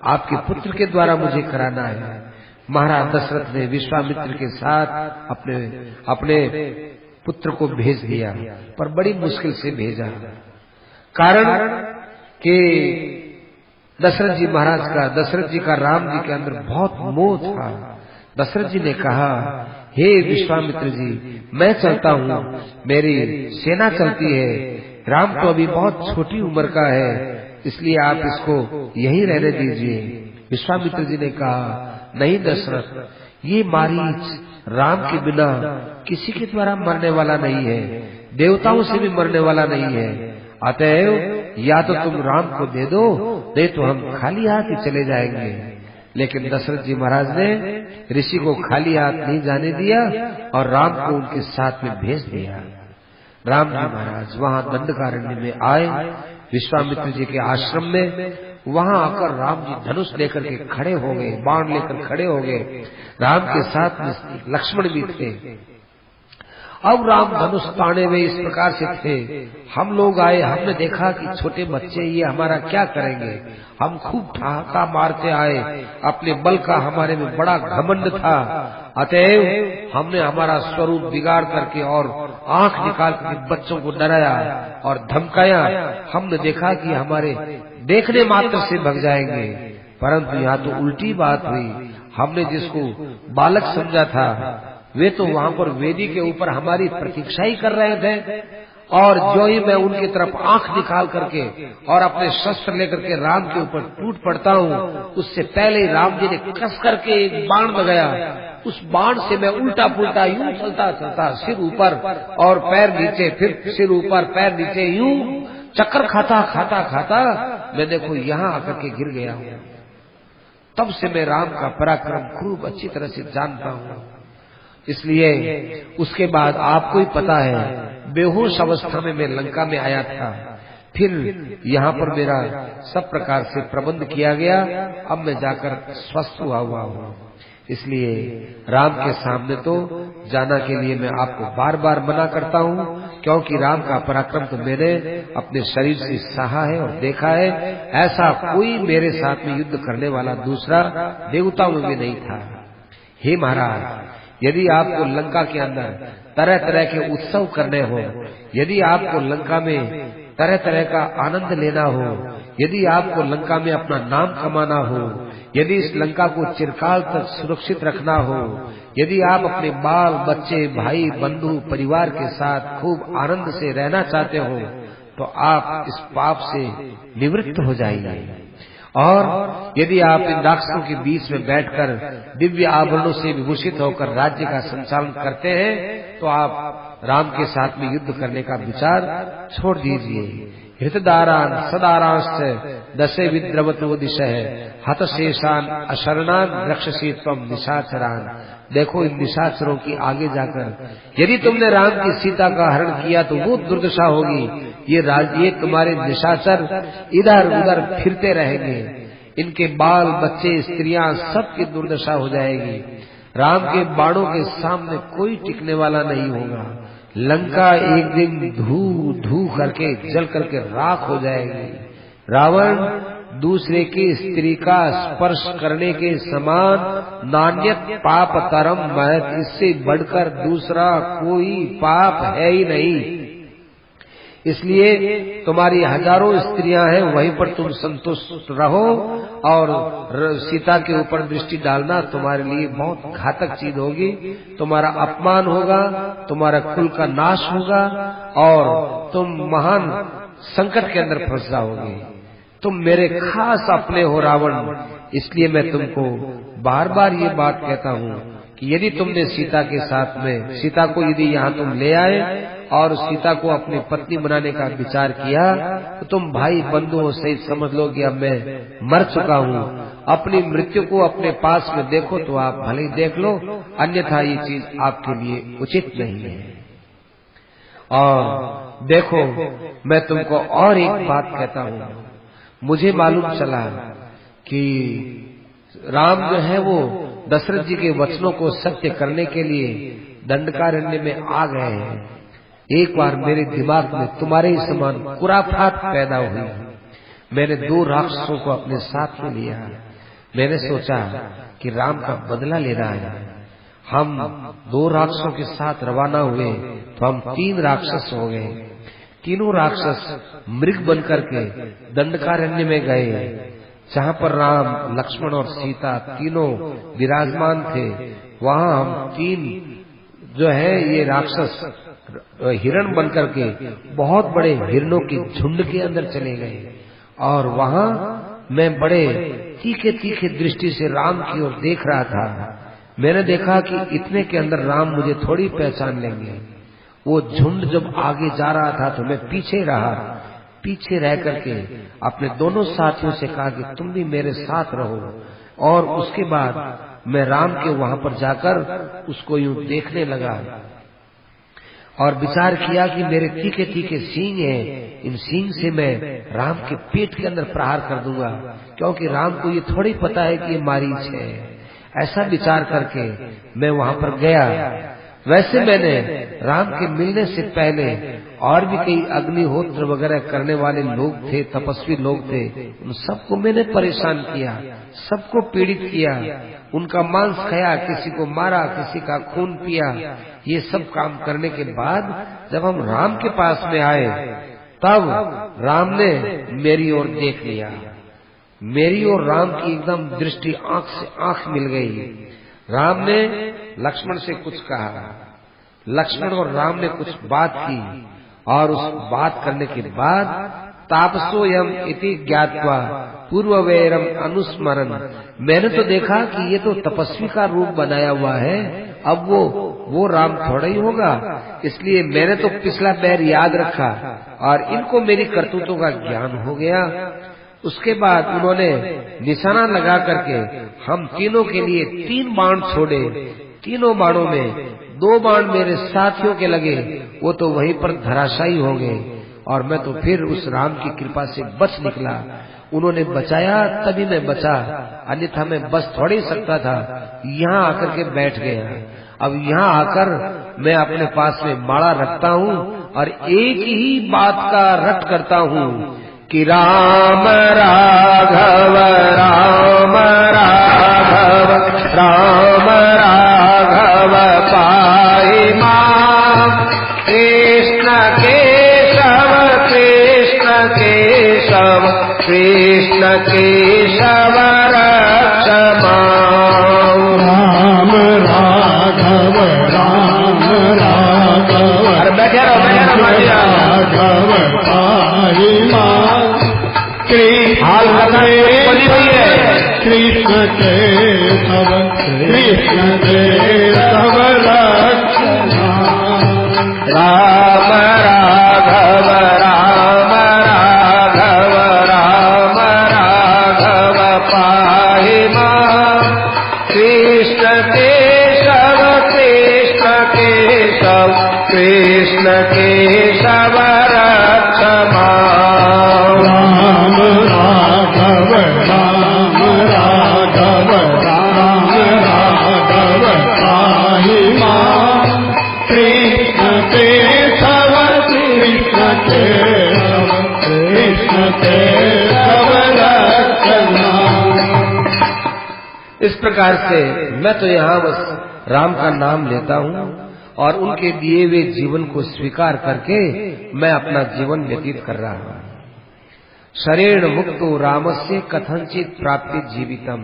S1: आपके पुत्र के द्वारा मुझे कराना है। महाराज दशरथ ने विश्वामित्र के साथ अपने पुत्र को भेज दिया, पर बड़ी मुश्किल से भेजा। कारण कि दशरथ जी महाराज का, दशरथ जी का राम जी के अंदर बहुत मोह था। दशरथ जी ने कहा, हे विश्वामित्र जी, मैं चलता हूँ, मेरी सेना चलती है। राम तो अभी बहुत छोटी उम्र का है, इसलिए आप इसको यहीं रहने दीजिए। विश्वामित्र जी ने कहा, नहीं दशरथ, ये मारीच राम के बिना किसी के द्वारा मरने वाला नहीं है, देवताओं से भी मरने वाला नहीं है। अतएव या तो तुम राम को दे दो, नहीं तो हम खाली हाथ ही चले जाएंगे। लेकिन दशरथ जी महाराज ने ऋषि को खाली हाथ नहीं जाने दिया और राम को उनके साथ में भेज दिया। राम जी महाराज वहाँ दंडकारण्य में आए, विश्वामित्र जी के आश्रम में। वहाँ आकर राम जी धनुष लेकर के खड़े हो गए, बाण लेकर खड़े हो गए। राम के साथ में लक्ष्मण भी थे। अब राम धनुष ताने हुए इस प्रकार से थे, हम लोग आए, हमने देखा कि छोटे बच्चे ये हमारा क्या करेंगे। हम खूब ठहाका मारते आए, अपने बल का हमारे में बड़ा घमंड था। अतएव हमने हमारा स्वरूप बिगाड़ करके और आंख निकाल करके बच्चों को डराया और धमकाया। हमने देखा कि हमारे देखने मात्र से भग जाएंगे, परंतु यहाँ तो उल्टी बात हुई। हमने जिसको बालक समझा था वे तो वहाँ पर वेदी के ऊपर हमारी प्रतीक्षा ही कर रहे थे। और जो ही मैं उनकी तरफ आंख निकाल करके और अपने शस्त्र लेकर के राम के ऊपर टूट पड़ता हूँ, उससे पहले ही राम जी ने कस करके एक बाण लगाया। उस बाण से मैं उल्टा पुल्टा यूं चलता चलता, सिर ऊपर और पैर नीचे, फिर सिर ऊपर पैर नीचे, यूं चक्कर खाता खाता खाता मैं देखो यहाँ आकर के गिर गया हूँ। तब से मैं राम का पराक्रम खूब अच्छी तरह से जानता हूँ। इसलिए उसके बाद आपको ही पता है, बेहोश अवस्था में मैं लंका में आया था, फिर यहाँ पर मेरा सब प्रकार से प्रबंध किया गया। अब मैं जाकर स्वस्थ हुआ हूँ। इसलिए राम के सामने तो जाना के लिए मैं आपको बार बार मना करता हूँ, क्योंकि राम का पराक्रम तो मैंने अपने शरीर से सहा है और देखा है। ऐसा कोई मेरे साथ में युद्ध करने वाला दूसरा देवताओं में भी नहीं था। हे महाराज, यदि आपको लंका के अंदर तरह तरह के उत्सव करने हो, यदि आपको लंका में तरह तरह का आनंद लेना हो, यदि आपको लंका में अपना नाम कमाना हो, यदि इस लंका को चिरकाल तक सुरक्षित रखना हो, यदि आप अपने बाल बच्चे भाई बंधु परिवार के साथ खूब आनंद से रहना चाहते हो, तो आप इस पाप से निवृत्त हो जाइए। और यदि आप इन राक्षसों के बीच में बैठकर दिव्य आभरणों से विभूषित होकर राज्य का संचालन करते हैं, तो आप राम के साथ में युद्ध करने का विचार छोड़ दीजिए। हृतदारान सदारांश्च दशे विद्रवतो दिशः हतशेषान अशरणान रक्षसी त्वं निशाचरान। देखो, इन निशाचरों की आगे जाकर यदि तुमने राम की सीता का हरण किया तो वो दुर्दशा होगी। ये तुम्हारे निशाचर इधर उधर फिरते रहेंगे, इनके बाल बच्चे स्त्रियां सबकी दुर्दशा हो जाएगी। राम के बाणों के सामने कोई टिकने वाला नहीं होगा। लंका एक दिन धू धू करके जल करके राख हो जाएगी। रावण दूसरे की स्त्री का स्पर्श करने के समान नान्यत पाप तरम महत, इससे बढ़कर दूसरा कोई पाप है ही नहीं। इसलिए तुम्हारी हजारों स्त्रियां हैं, वहीं पर तुम संतुष्ट रहो और सीता के ऊपर दृष्टि डालना तुम्हारे लिए बहुत घातक चीज होगी। तुम्हारा अपमान होगा, तुम्हारा कुल का नाश होगा और तुम महान संकट के अंदर फंस जाओगे। तुम मेरे खास अपने हो रावण। इसलिए मैं तुमको बार बार ये बात कहता हूँ कि यदि तुमने सीता के साथ में सीता को यदि यहाँ तुम ले आए और सीता को अपनी पत्नी बनाने का विचार किया, तो तुम भाई बंधुओं सहित समझ लो कि अब मैं मर चुका हूँ। अपनी मृत्यु को अपने पास में देखो तो आप भले ही देख लो, अन्यथा ये चीज आपके लिए उचित नहीं है। और देखो, मैं तुमको और एक बात कहता हूँ। मुझे मालूम चला कि राम जो है वो दशरथ जी के वचनों को सत्य करने के लिए दंडकारण्य में आ गए हैं। एक बार मेरे दिमाग में तुम्हारे ही समान खुराफात पैदा हुई। मैंने 2 राक्षसों को अपने साथ में लिया। मैंने सोचा कि राम का बदला लेना है। हम 2 राक्षसों के साथ रवाना हुए तो हम 3 राक्षस हो गए। तीनों राक्षस मृग बनकर के दंडकारण्य में गए। जहाँ पर राम, लक्ष्मण और सीता तीनों विराजमान थे, वहाँ हम तीन जो है ये राक्षस हिरण बनकर के बहुत बड़े हिरणों के झुंड के अंदर चले गए। और वहाँ मैं बड़े तीखे तीखे दृष्टि से राम की ओर देख रहा था। मैंने देखा कि इतने के अंदर राम मुझे थोड़ी पहचान लेंगे। वो झुंड जब आगे जा रहा था तो मैं पीछे रहा। पीछे रह करके अपने दोनों साथियों से कहा कि तुम भी मेरे साथ रहो। और उसके बाद मैं राम के वहां पर जाकर उसको यूं देखने लगा और विचार किया कि मेरे तीखे तीखे सींग हैं, इन सींग से मैं राम के पेट के अंदर प्रहार कर दूंगा, क्योंकि राम को ये थोड़ी पता है कि ये मारीच है। ऐसा विचार करके मैं वहां पर गया। वैसे मैंने राम के मिलने से पहले और भी कई अग्निहोत्र वगैरह करने वाले लोग थे, तपस्वी लोग थे, उन सबको मैंने परेशान किया, सबको पीड़ित किया, उनका मांस खाया, किसी को मारा, किसी का खून पिया। ये सब काम करने के बाद जब हम राम के पास में आए तब राम ने मेरी ओर देख लिया। मेरी और राम की एकदम दृष्टि आंख से आंख मिल गई। राम ने लक्ष्मण से कुछ कहा, लक्ष्मण और राम ने कुछ बात की, और उस बात करने के बाद तापसोयम इति ज्ञात्वा पूर्ववैरम अनुस्मरण, मैंने तो देखा कि ये तो तपस्वी का रूप बनाया हुआ है, अब वो राम थोड़ा ही होगा। इसलिए मैंने तो पिछला बैर याद रखा और इनको मेरी करतूतों का ज्ञान हो गया। उसके बाद उन्होंने निशाना लगा करके हम तीनों के लिए 3 बाण छोड़े। तीनों बाणों में 2 बाण मेरे साथियों के लगे, वो तो वहीं पर धराशायी हो गए, और मैं तो फिर उस राम की कृपा से बच निकला। उन्होंने बचाया तभी मैं बचा, अन्यथा मैं बच थोड़ी सकता था। यहाँ आकर के बैठ गया। अब यहाँ आकर मैं अपने पास में माला रखता हूँ और एक ही बात का रट करता हूँ कि राम राघव राम राघव राम राघव पाहि मां, कृष्ण केशव कृष्ण केशव कृष्ण केशव रक्ष मां।
S2: राम राघव राम राघव,
S1: अरे बैठे रहो
S2: राघव पाहि मां, कृष्ण केशव कृष्ण केशव रक्ष मां।
S1: राम राघव राम राघव राम राघव पाहि मां, कृष्ण केशव कृष्ण केशव कृष्ण केशव रक्ष मां।
S2: राम राघव राम राघव राम राघव पाहि मां, कृष्ण केशव कृष्ण केशव कृष्ण केशव रक्ष मां।
S1: इस प्रकार से मैं तो यहाँ बस राम का नाम लेता हूँ और उनके दिए हुए जीवन को स्वीकार करके मैं अपना जीवन व्यतीत कर रहा हूँ। शरेण मुक्तो रामस्य कथनचित प्राप्ति जीवितम,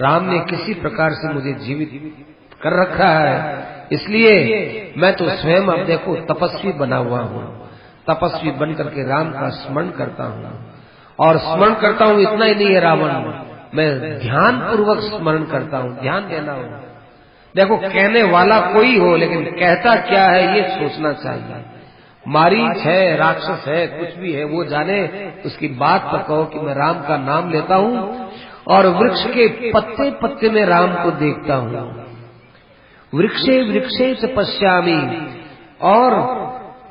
S1: राम ने किसी प्रकार से मुझे जीवित कर रखा है, इसलिए मैं तो स्वयं अब देखो तपस्वी बना हुआ हूँ। तपस्वी बन करके राम का स्मरण करता हूँ, और स्मरण करता हूँ इतना ही नहीं है रावण, मैं ध्यान पूर्वक स्मरण करता हूँ। ध्यान देना हो, देखो कहने वाला कोई हो लेकिन कहता क्या है ये सोचना चाहिए। मारीच है, राक्षस है, कुछ भी है, वो जाने, उसकी बात पर कहो कि मैं राम का नाम लेता हूँ और वृक्ष के पत्ते पत्ते में राम को देखता हूँ। वृक्षे वृक्षे च पश्यामि, और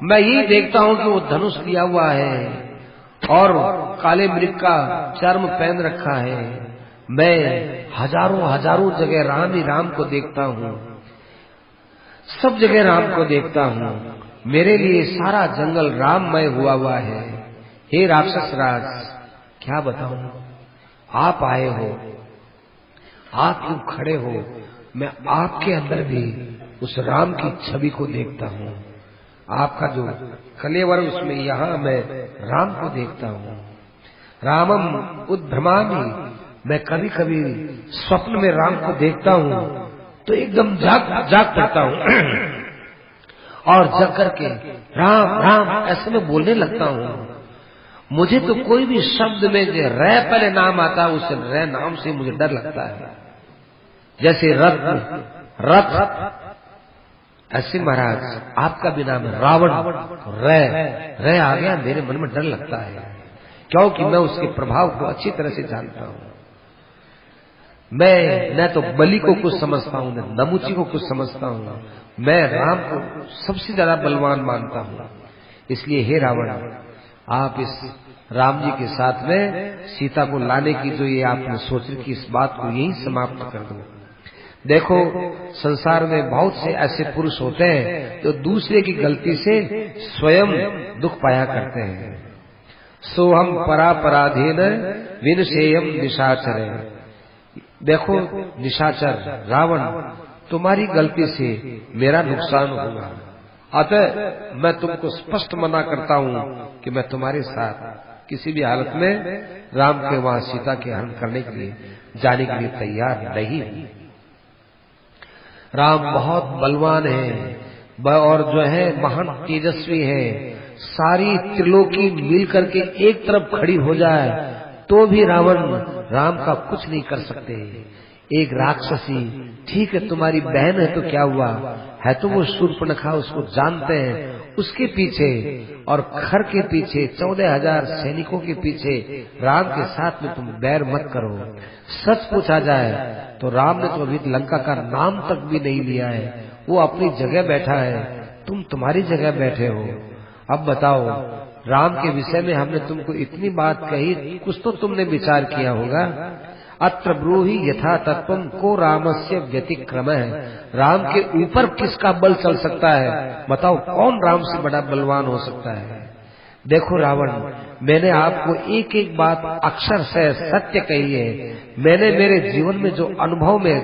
S1: मैं यही देखता हूँ कि वो धनुष लिया हुआ है और काले मृग का चर्म पहन रखा है। मैं हजारों हजारों जगह राम ही राम को देखता हूँ, सब जगह राम को देखता हूँ। मेरे लिए सारा जंगल राममय हुआ है। हे राक्षस राज, क्या बताऊं, आप आए हो, आप क्यों खड़े हो, मैं आपके अंदर भी उस राम की छवि को देखता हूँ। आपका जो कलेवर उसमें यहाँ मैं राम को देखता हूँ। रामम उद्भ्रमामि मैं कभी कभी स्वप्न में राम को देखता हूँ तो एकदम जाग पड़ता हूँ और जग करके राम राम ऐसे में बोलने लगता हूँ। मुझे तो कोई भी शब्द में जो रै पहले नाम आता है, उस रै नाम से मुझे डर लगता है। जैसे रथ ऐसे महाराज आपका भी नाम है रावण, रै आ गया, मेरे मन में डर लगता है, क्योंकि मैं उसके प्रभाव को अच्छी तरह से जानता हूँ। मैं न तो बलि को कुछ समझता हूँ, न नमुची को कुछ समझता हूँ, मैं राम को सबसे ज्यादा बलवान मानता हूँ। इसलिए हे रावण, आप इस राम जी के साथ में सीता को लाने की जो ये आपने सोच रखी, इस बात को यही समाप्त कर दो। देखो संसार में बहुत से ऐसे पुरुष होते हैं जो दूसरे की गलती से स्वयं दुख पाया करते हैं। सोहम परापराधीन विनशेयम निशाचर। देखो निशाचर रावण, तुम्हारी गलती से मेरा नुकसान होगा, अतः मैं तुमको स्पष्ट मना करता हूँ कि मैं तुम्हारे साथ किसी भी हालत में राम के वहां सीता के हरण करने के लिए जाने के लिए तैयार नहीं हूँ। राम बहुत बलवान है और जो है महान तेजस्वी है। सारी त्रिलोकी मिल करके एक तरफ खड़ी हो जाए तो भी रावण राम का कुछ नहीं कर सकते। एक राक्षसी, ठीक है तुम्हारी बहन है तो क्या हुआ, है तो वो शूर्पणखा, उसको जानते हैं, उसके पीछे और खर के पीछे 14,000 सैनिकों के पीछे राम के साथ में तुम बैर मत करो। सच पूछा जाए तो राम ने तो अभी लंका का नाम तक भी नहीं लिया है, वो अपनी जगह बैठा है, तुम तुम्हारी जगह बैठे हो। अब बताओ, राम के विषय में हमने तुमको इतनी बात कही, कुछ तो तुमने विचार किया होगा। अत्र ब्रूहि यथा तत्वम को रामस्य व्यतिक्रम है। राम के ऊपर किसका बल चल सकता है, बताओ कौन राम से बड़ा बलवान हो सकता है। देखो रावण, मैंने आपको एक एक बात अक्षर से सत्य कही है। मैंने मेरे जीवन में जो अनुभव में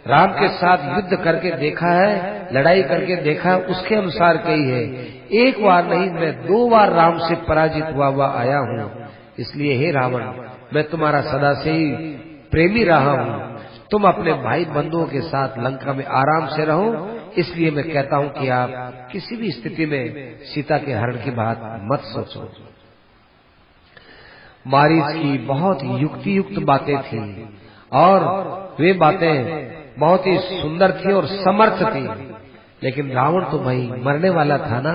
S1: राम के साथ युद्ध करके देखा है, लड़ाई करके देखा है, उसके अनुसार कही है। एक बार नहीं, मैं 2 बार राम से पराजित हुआ आया हूँ। इसलिए हे रावण, मैं तुम्हारा सदा से ही प्रेमी रहा हूँ। तुम अपने भाई बंधुओं के साथ लंका में आराम से रहो। इसलिए मैं कहता हूँ कि आप किसी भी स्थिति में सीता के हरण की बात मत सोचो। मारीच की बहुत युक्ति युक्त बातें थी और वे बातें बहुत ही सुंदर थी और समर्थ थी। लेकिन रावण तो भाई मरने वाला था ना।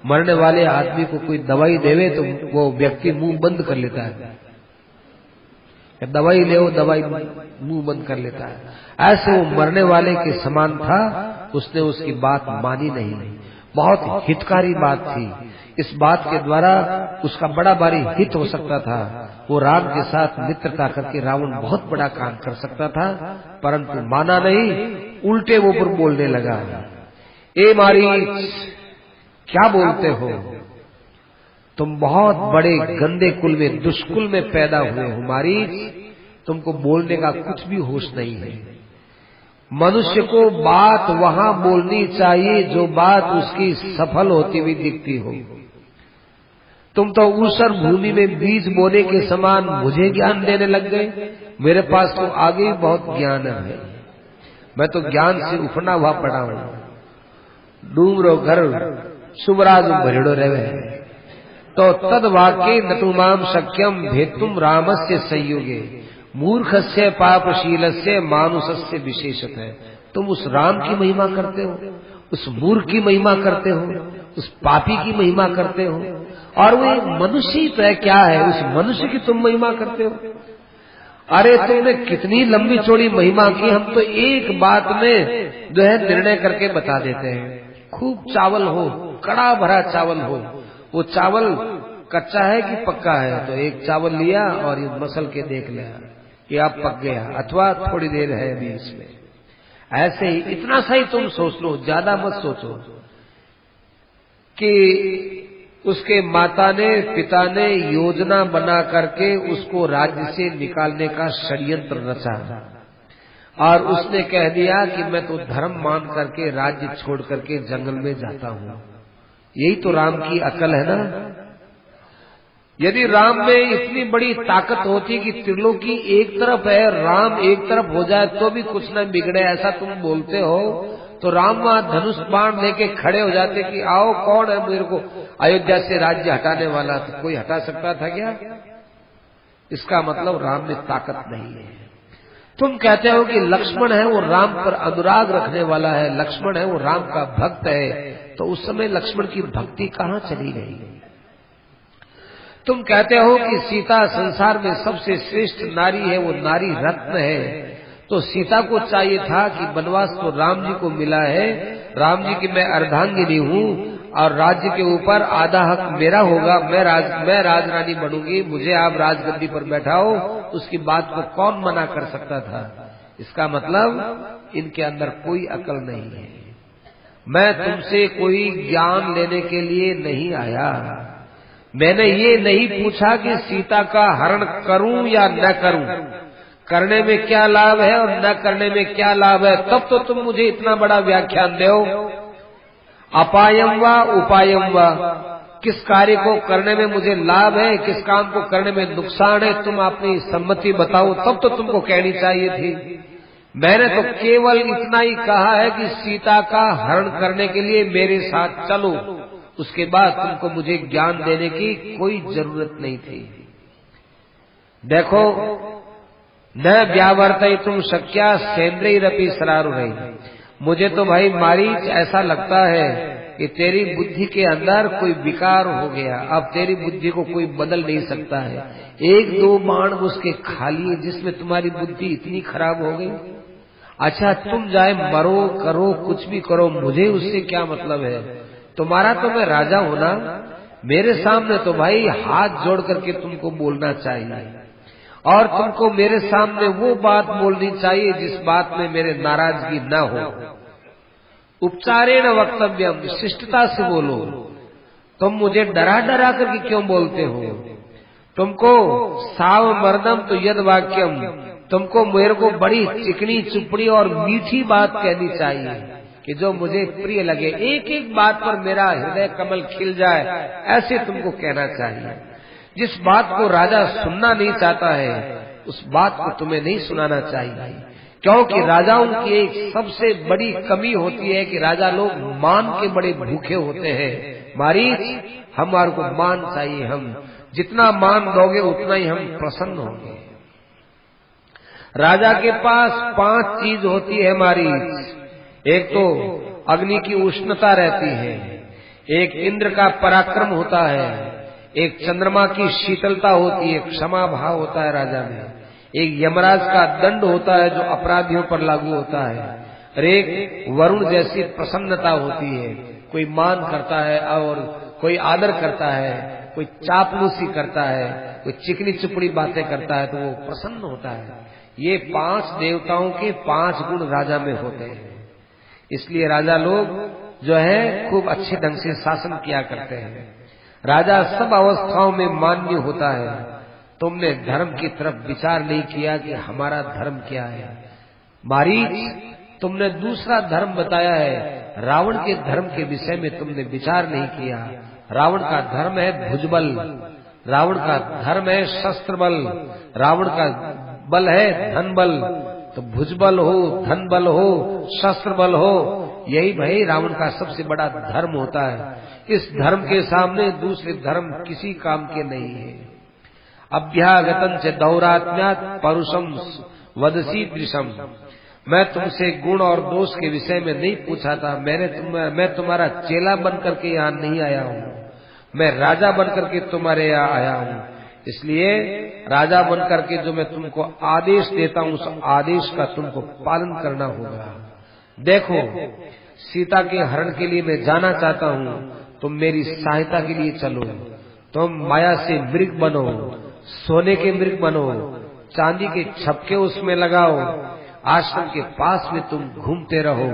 S1: मरने वाले आदमी को कोई दवाई देवे तो वो व्यक्ति मुंह बंद कर लेता है, दवाई ले दवाई मुंह बंद कर लेता है। ऐसे वो मरने वाले के समान था। उसने उसकी बात मानी नहीं। बहुत हितकारी बात थी। इस बात के द्वारा उसका बड़ा भारी हित हो सकता था। वो राम के साथ मित्रता करके रावण बहुत बड़ा काम कर सकता था, परंतु माना नहीं, उल्टे वो पर बोलने लगा। ए मारीच, क्या बोलते हो, तुम बहुत बड़े गंदे कुल में, दुष्कुल में पैदा हुए हो। मारीच, तुमको बोलने का कुछ भी होश नहीं है। मनुष्य को बात वहां बोलनी चाहिए जो बात उसकी सफल होती हुई दिखती हो। तुम तो ऊसर भूमि में बीज बोने के समान मुझे ज्ञान देने लग गए। मेरे पास तो आगे ही बहुत ज्ञान है, मैं तो ज्ञान से उफना हुआ पड़ा हूं। डूमरो घर शुभराज भरिड़ो रहे तो तद वाक्य नतुमाम शक्यम भेतुम रामस्य संयुगे मूर्खस्य पापशीलस्य मानुषस्य विशेषत है। तुम उस राम की महिमा करते हो, उस मूर्ख की महिमा करते हो, उस पापी की महिमा करते हो, और वो मनुष्य तो क्या है, उस मनुष्य की तुम महिमा करते हो। अरे तुमने कितनी लंबी चौड़ी महिमा की, हम तो एक बात में जो है निर्णय करके बता देते हैं। खूब चावल हो, कड़ा भरा चावल हो, वो चावल कच्चा है कि पक्का है, तो एक चावल लिया और ये मसल के देख लिया कि आप पक गया अथवा थोड़ी देर है अभी इसमें। ऐसे ही इतना सा ही तुम सोच लो, ज्यादा मत सोचो कि उसके माता ने पिता ने योजना बना करके उसको राज्य से निकालने का षड्यंत्र रचा और उसने कह दिया कि मैं तो धर्म मान करके राज्य छोड़ करके जंगल में जाता हूँ। यही तो राम की अकल है ना। यदि राम में इतनी बड़ी ताकत होती कि त्रिलोकी एक तरफ है, राम एक तरफ हो जाए तो भी कुछ न बिगड़े, ऐसा तुम बोलते हो, तो राम वहां धनुष बाण लेके खड़े हो जाते कि आओ, कौन है मेरे को अयोध्या से राज्य हटाने वाला? तो कोई हटा सकता था क्या? इसका मतलब राम में ताकत नहीं है। तुम कहते हो कि लक्ष्मण है वो राम पर अनुराग रखने वाला है, लक्ष्मण है वो राम का भक्त है, तो उस समय लक्ष्मण की भक्ति कहां चली गई? तुम कहते हो कि सीता संसार में सबसे श्रेष्ठ नारी है, वो नारी रत्न है, तो सीता को चाहिए था कि वनवास तो राम जी को मिला है, राम जी की मैं अर्धांगिनी हूँ और राज्य के ऊपर आधा हक मेरा होगा, मैं राजरानी बनूंगी, मुझे आप राजगद्दी पर बैठाओ, उसकी बात को कौन मना कर सकता था? इसका मतलब इनके अंदर कोई अकल नहीं है। मैं तुमसे कोई ज्ञान लेने के लिए नहीं आया। मैंने ये नहीं पूछा कि सीता का हरण करूं या न करूं, करने में क्या लाभ है और न करने में क्या लाभ है, तब तो तुम मुझे इतना बड़ा व्याख्यान दो। अपायम व उपायम व, किस कार्य को करने में मुझे लाभ है, किस काम को करने में नुकसान है, तुम अपनी सम्मति बताओ, तब तो तुमको कहनी चाहिए थी। मैंने तो केवल इतना ही कहा है कि सीता का हरण करने के लिए मेरे साथ चलो, उसके बाद तुमको मुझे ज्ञान देने की कोई जरूरत नहीं थी। देखो, न व्यावर्तयितुम शक्या सेन्द्रैरपि सरारुरैः, मुझे तो भाई मारीच ऐसा लगता है कि तेरी बुद्धि के अंदर कोई विकार हो गया, अब तेरी बुद्धि को कोई बदल नहीं सकता है। एक दो बाण उसके खा लिए जिसमें तुम्हारी बुद्धि इतनी खराब हो गई। अच्छा, तुम जाए मरो करो कुछ भी करो, मुझे उससे क्या मतलब है? तुम्हारा तो मैं राजा हूं ना, मेरे सामने तो भाई हाथ जोड़ करके तुमको बोलना चाहिए और तुमको मेरे सामने वो बात बोलनी चाहिए जिस बात में मेरे नाराजगी न हो। उपचारेण वक्तव्यम, शिष्टता से बोलो। तुम मुझे डरा डरा करके क्यों बोलते हो? तुमको साव मर्दम तो यद वाक्यम, तुमको मेरे को बड़ी चिकनी चुपड़ी और मीठी बात कहनी चाहिए कि जो मुझे प्रिय लगे, एक एक बात पर मेरा हृदय कमल खिल जाए, ऐसे तुमको कहना चाहिए। जिस बात को राजा सुनना नहीं चाहता है उस बात को तुम्हें नहीं सुनाना चाहिए, क्योंकि राजाओं की एक सबसे बड़ी कमी होती है कि राजा लोग मान के बड़े भूखे होते हैं। मारीच, हमारे को मान चाहिए, हम जितना मान दोगे उतना ही हम प्रसन्न होंगे। राजा के पास 5 चीज होती है मारीच। एक तो अग्नि की उष्णता रहती है, एक इंद्र का पराक्रम होता है, एक चंद्रमा की शीतलता होती है, क्षमा भाव होता है राजा में, एक यमराज का दंड होता है जो अपराधियों पर लागू होता है, और एक वरुण जैसी प्रसन्नता होती है। कोई मान करता है और कोई आदर करता है, कोई चापलूसी करता है, कोई चिकनी चुपड़ी बातें करता है तो वो प्रसन्न होता है। ये 5 देवताओं के 5 गुण राजा में होते हैं। इसलिए राजा लोग जो है खूब अच्छे ढंग से शासन किया करते हैं। राजा सब अवस्थाओं में मान्य होता है। तुमने धर्म की तरफ विचार नहीं किया कि हमारा धर्म क्या है। मारीच, तुमने दूसरा धर्म बताया है, रावण के धर्म के विषय में तुमने विचार नहीं किया। रावण का धर्म है भुजबल, रावण का धर्म है शस्त्र बल, रावण का बल है धन बल। तो भुजबल हो, धन बल हो, शस्त्र बल हो, यही भाई रावण का सबसे बड़ा धर्म होता है। इस धर्म के सामने दूसरे धर्म किसी काम के नहीं है। अभ्यागतन से दौरात्म्यात परुषम वदसी दृशम, मैं तुमसे गुण और दोष के विषय में नहीं पूछा था। मैं तुम्हारा चेला बन करके यहाँ नहीं आया हूँ, मैं राजा बन करके तुम्हारे यहाँ आया हूँ। इसलिए राजा बन करके जो मैं तुमको आदेश देता हूँ उस आदेश का तुमको पालन करना होगा। देखो, सीता के हरण के लिए मैं जाना चाहता हूँ, तुम मेरी सहायता के लिए चलो। तुम माया से मृग बनो, सोने के मृग बनो, चांदी के छपके उसमें लगाओ, आश्रम के पास में तुम घूमते रहो,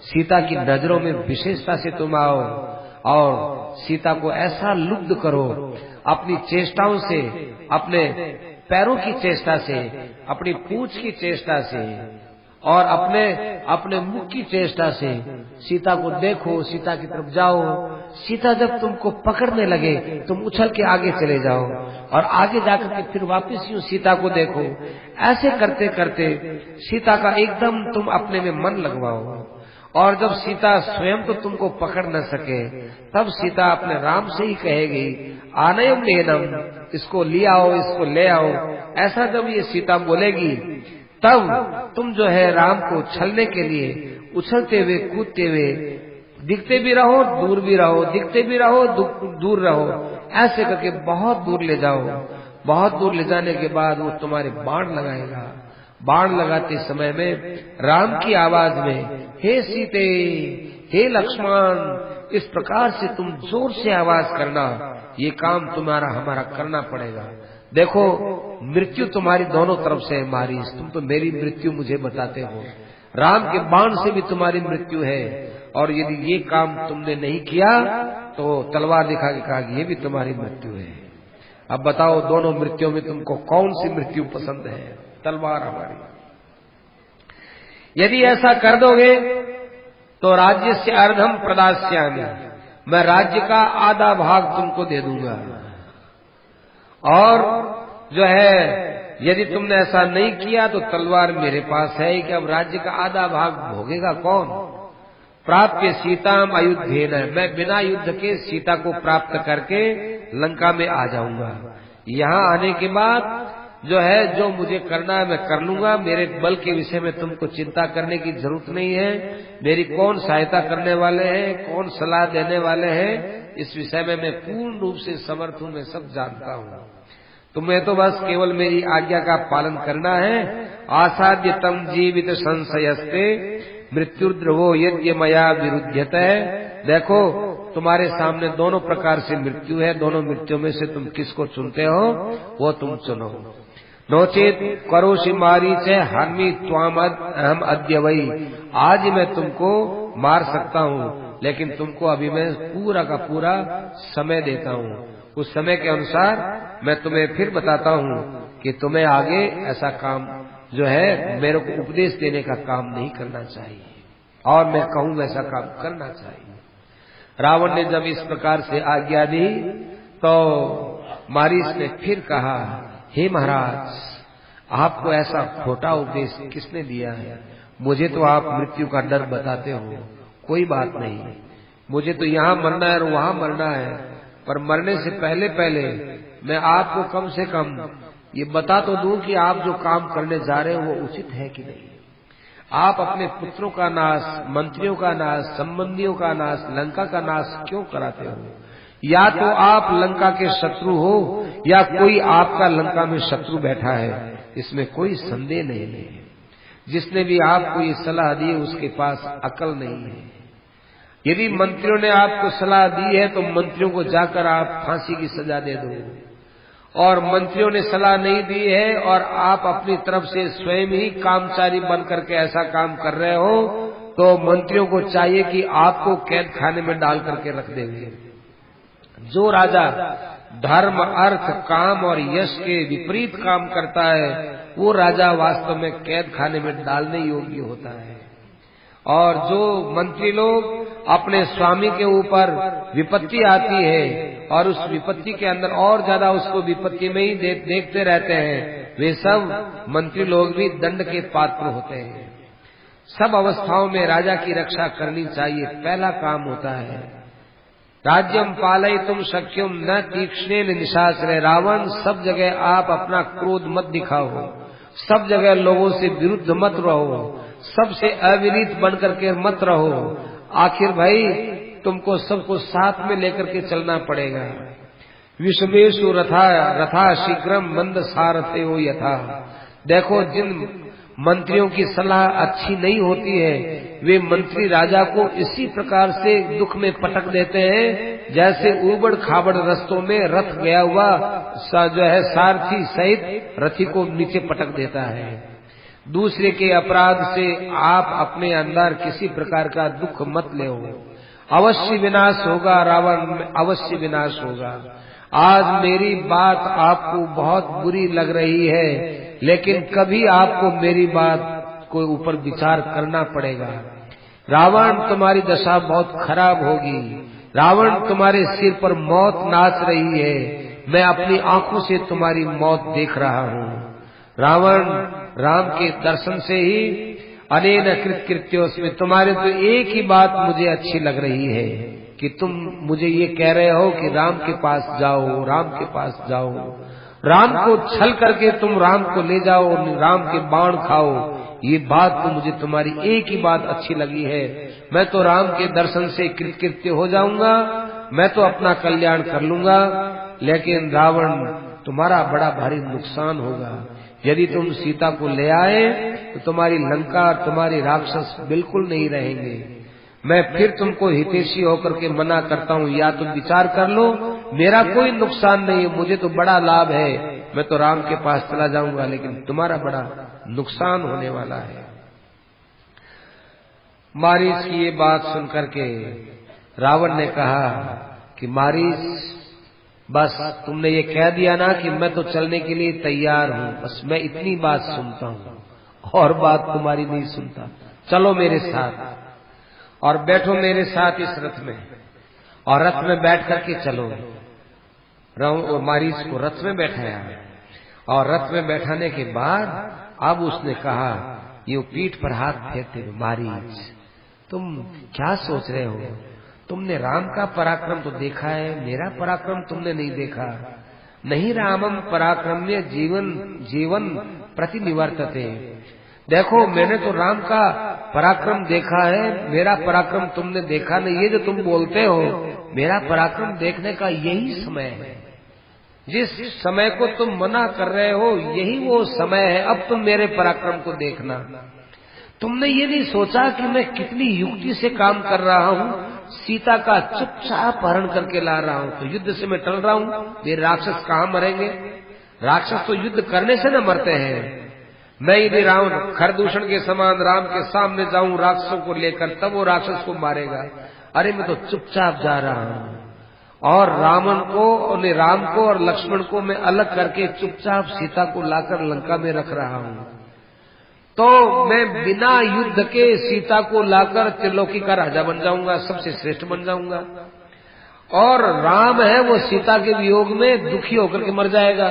S1: सीता की नजरों में विशेषता से तुम आओ और सीता को ऐसा लुब्ध करो अपनी चेष्टाओं से, अपने पैरों की चेष्टा से, अपनी पूंछ की चेष्टा से, और अपने अपने मुख की चेष्टा से सीता को देखो, सीता की तरफ जाओ। सीता जब तुमको पकड़ने लगे तुम उछल के आगे चले जाओ और आगे जाकर के फिर वापस यूं सीता को देखो। ऐसे करते करते सीता का एकदम तुम अपने में मन लगवाओ। और जब सीता स्वयं तो तुमको पकड़ न सके तब सीता अपने राम से ही कहेगी आनयम लेनम, इसको ले आओ, इसको ले आओ। ऐसा जब ये सीता बोलेगी तब तुम जो है राम को छलने के लिए उछलते हुए कूदते हुए दिखते भी रहो दूर भी रहो, दिखते भी रहो दूर रहो, ऐसे करके बहुत दूर ले जाओ। बहुत दूर ले जाने के बाद वो तुम्हारे बाण लगाएगा। बाण लगाते समय में राम की आवाज में हे सीते, हे लक्ष्मण, इस प्रकार से तुम जोर से आवाज करना। ये काम तुम्हारा हमारा करना पड़ेगा। देखो मृत्यु तुम्हारी दोनों तरफ से है मारी, तुम तो मेरी मृत्यु मुझे बताते हो, राम के बाण से भी तुम्हारी मृत्यु है। और यदि ये काम तुमने नहीं किया तो तलवार दिखा के कहा ये भी तुम्हारी मृत्यु है। अब बताओ दोनों मृत्युओं में तुमको कौन सी मृत्यु पसंद है? तलवार हमारी। यदि ऐसा कर दोगे तो राज्य से अर्धम प्रदास्यामि, मैं राज्य का आधा भाग तुमको दे दूंगा। और जो है यदि तुमने ऐसा नहीं किया तो तलवार मेरे पास है कि अब राज्य का आधा भाग भोगेगा कौन? प्राप्य सीताम अयुद्धेन, मैं बिना युद्ध के सीता को प्राप्त करके लंका में आ जाऊंगा। यहाँ आने के बाद जो है जो मुझे करना है मैं कर लूंगा। मेरे बल के विषय में तुमको चिंता करने की जरूरत नहीं है। मेरी कौन सहायता करने वाले हैं, कौन सलाह देने वाले हैं, इस विषय में मैं पूर्ण रूप से समर्थ हूँ, मैं सब जानता हूँ। तुम्हें तो बस केवल मेरी आज्ञा का पालन करना है। आसाद्य तम जीवित संशयस्ते मृत्युर्द्रवो यज्ञ मया विरुध्यते। देखो तुम्हारे सामने दोनों प्रकार से मृत्यु है, दोनों मृत्यु में से तुम किसको चुनते हो वो तुम चुनो। नोचेत करोषि मारीच हन्मी त्वाम अहम अद्य वही, आज मैं तुमको मार सकता हूँ लेकिन तुमको अभी मैं पूरा का पूरा समय देता हूँ। उस समय के अनुसार मैं तुम्हें फिर बताता हूँ कि तुम्हें आगे ऐसा काम जो है मेरे को उपदेश देने का काम नहीं करना चाहिए और मैं कहूँ वैसा काम करना चाहिए। रावण ने जब इस प्रकार से आज्ञा दी तो मारीच ने फिर कहा हे महाराज, आपको ऐसा खोटा उपदेश किसने दिया है? मुझे तो आप मृत्यु का डर बताते हो, कोई बात नहीं, मुझे तो यहाँ मरना है और वहाँ मरना है, पर मरने से पहले पहले मैं आपको कम से कम ये बता तो दूं कि आप जो काम करने जा रहे हो वो उचित है कि नहीं। आप अपने पुत्रों का नाश, मंत्रियों का नाश, संबंधियों का नाश, लंका का नाश क्यों कराते हो? या तो आप लंका के शत्रु हो या कोई आपका लंका में शत्रु बैठा है, इसमें कोई संदेह नहीं है। जिसने भी आपको ये सलाह दी उसके पास अकल नहीं है। यदि मंत्रियों ने आपको सलाह दी है तो मंत्रियों को जाकर आप फांसी की सजा दे दो, और मंत्रियों ने सलाह नहीं दी है और आप अपनी तरफ से स्वयं ही कामचारी बन करके ऐसा काम कर रहे हो तो मंत्रियों को चाहिए कि आपको कैद खाने में डाल करके रख देंगे। जो राजा धर्म, अर्थ, काम और यश के विपरीत काम करता है वो राजा वास्तव में कैद खाने में डालने योग्य होता है। और जो मंत्री लोग अपने स्वामी के ऊपर विपत्ति आती है और उस विपत्ति के अंदर और ज्यादा उसको विपत्ति में ही देखते रहते हैं, वे सब मंत्री लोग भी दंड के पात्र होते हैं। सब अवस्थाओं में राजा की रक्षा करनी चाहिए, पहला काम होता है। राज्यम पालयितुम शक्यम न तीक्ष्णेन निशाचरे। रावण, सब जगह आप अपना क्रोध मत दिखाओ, सब जगह लोगों से विरुद्ध मत रहो, सबसे अविनीत बन करके मत रहो। आखिर भाई तुमको सबको साथ में लेकर के चलना पड़ेगा। विषमेशु रथा शीघ्रम मंद सारथे हो यथा। देखो जिन मंत्रियों की सलाह अच्छी नहीं होती है वे मंत्री राजा को इसी प्रकार से दुख में पटक देते हैं जैसे उबड़ खाबड़ रस्तों में रथ गया हुआ जो है सारथी सहित रथी को नीचे पटक देता है। दूसरे के अपराध से आप अपने अंदर किसी प्रकार का दुख मत ले। अवश्य विनाश होगा रावण, अवश्य विनाश होगा। आज मेरी बात आपको बहुत बुरी लग रही है लेकिन कभी आपको मेरी बात को ऊपर विचार करना पड़ेगा। रावण तुम्हारी दशा बहुत खराब होगी। रावण तुम्हारे सिर पर मौत नाच रही है। मैं अपनी आंखों से तुम्हारी मौत देख रहा हूँ। रावण राम के दर्शन से ही अनेन कृत कृत्योस्मि, तुम्हारे तो एक ही बात मुझे अच्छी लग रही है कि तुम मुझे ये कह रहे हो कि राम के पास जाओ, राम के पास जाओ, राम को छल करके तुम राम को ले जाओ, राम के बाण खाओ। ये बात तो मुझे तुम्हारी एक ही बात अच्छी लगी है। मैं तो राम के दर्शन से कृतकृत्य हो जाऊंगा, मैं तो अपना कल्याण कर लूंगा, लेकिन रावण तुम्हारा बड़ा भारी नुकसान होगा। यदि तुम सीता को ले आए तो तुम्हारी लंका और तुम्हारे राक्षस बिल्कुल नहीं रहेंगे। मैं फिर तुमको हितैषी होकर के मना करता हूँ, या तुम विचार कर लो, मेरा कोई नुकसान नहीं है, मुझे तो बड़ा लाभ है, मैं तो राम के पास चला जाऊंगा, लेकिन तुम्हारा बड़ा नुकसान होने वाला है। मारीच की ये बात सुनकर के रावण ने कहा कि मारीच, बस तुमने ये कह दिया ना कि मैं तो चलने के लिए तैयार हूँ, बस मैं इतनी बात सुनता हूँ और बात तुम्हारी नहीं सुनता। चलो मेरे साथ और बैठो मेरे साथ इस रथ में, और रथ में बैठ करके चलो। मारीच को रथ में बैठाया, और रथ में बैठाने के बाद अब उसने कहा, ये पीठ पर हाथ फेरते हुए, मारीच तुम क्या सोच रहे हो? तुमने राम का पराक्रम तो देखा है, मेरा पराक्रम तुमने नहीं देखा। नहीं रामम पराक्रम्य जीवन जीवन प्रतिनिवर्तते। देखो मैंने तो राम का पराक्रम देखा है, मेरा पराक्रम तुमने देखा नहीं। ये जो तुम बोलते हो मेरा पराक्रम देखने का यही समय है, जिस समय को तुम मना कर रहे हो यही वो समय है। अब तुम मेरे पराक्रम को देखना। तुमने ये नहीं सोचा कि मैं कितनी युक्ति से काम कर रहा हूँ, सीता का चुपचाप हरण करके ला रहा हूँ, तो युद्ध से मैं टल रहा हूँ। मेरे राक्षस कहाँ मरेंगे? राक्षस तो युद्ध करने से न मरते हैं। मैं यदि रावण खरदूषण के समान राम के सामने जाऊं राक्षसों को लेकर, तब वो राक्षस को मारेगा। अरे मैं तो चुपचाप जा रहा हूँ, और राम को और लक्ष्मण को मैं अलग करके चुपचाप सीता को लाकर लंका में रख रहा हूँ। तो मैं बिना युद्ध के सीता को लाकर त्रिलोकी का राजा बन जाऊंगा, सबसे श्रेष्ठ बन जाऊंगा। और राम है वो सीता के वियोग में दुखी होकर के मर जाएगा,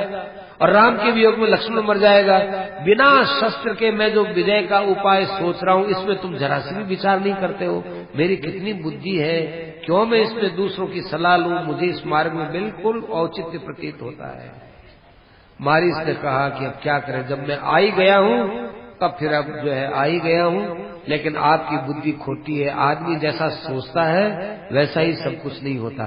S1: और राम के वियोग में लक्ष्मण मर जाएगा। बिना शस्त्र के मैं जो विजय का उपाय सोच रहा हूँ, इसमें तुम जरा से भी विचार नहीं करते हो। मेरी कितनी बुद्धि है, क्यों मैं इसमें दूसरों की सलाह लूं? मुझे इस मार्ग में बिल्कुल औचित्य प्रतीत होता है। मारीच ने कहा कि अब क्या करें, जब मैं आ ही गया हूँ तब फिर अब जो है आ ही गया हूँ, लेकिन आपकी बुद्धि खोटी है। आदमी जैसा सोचता है वैसा ही सब कुछ नहीं होता।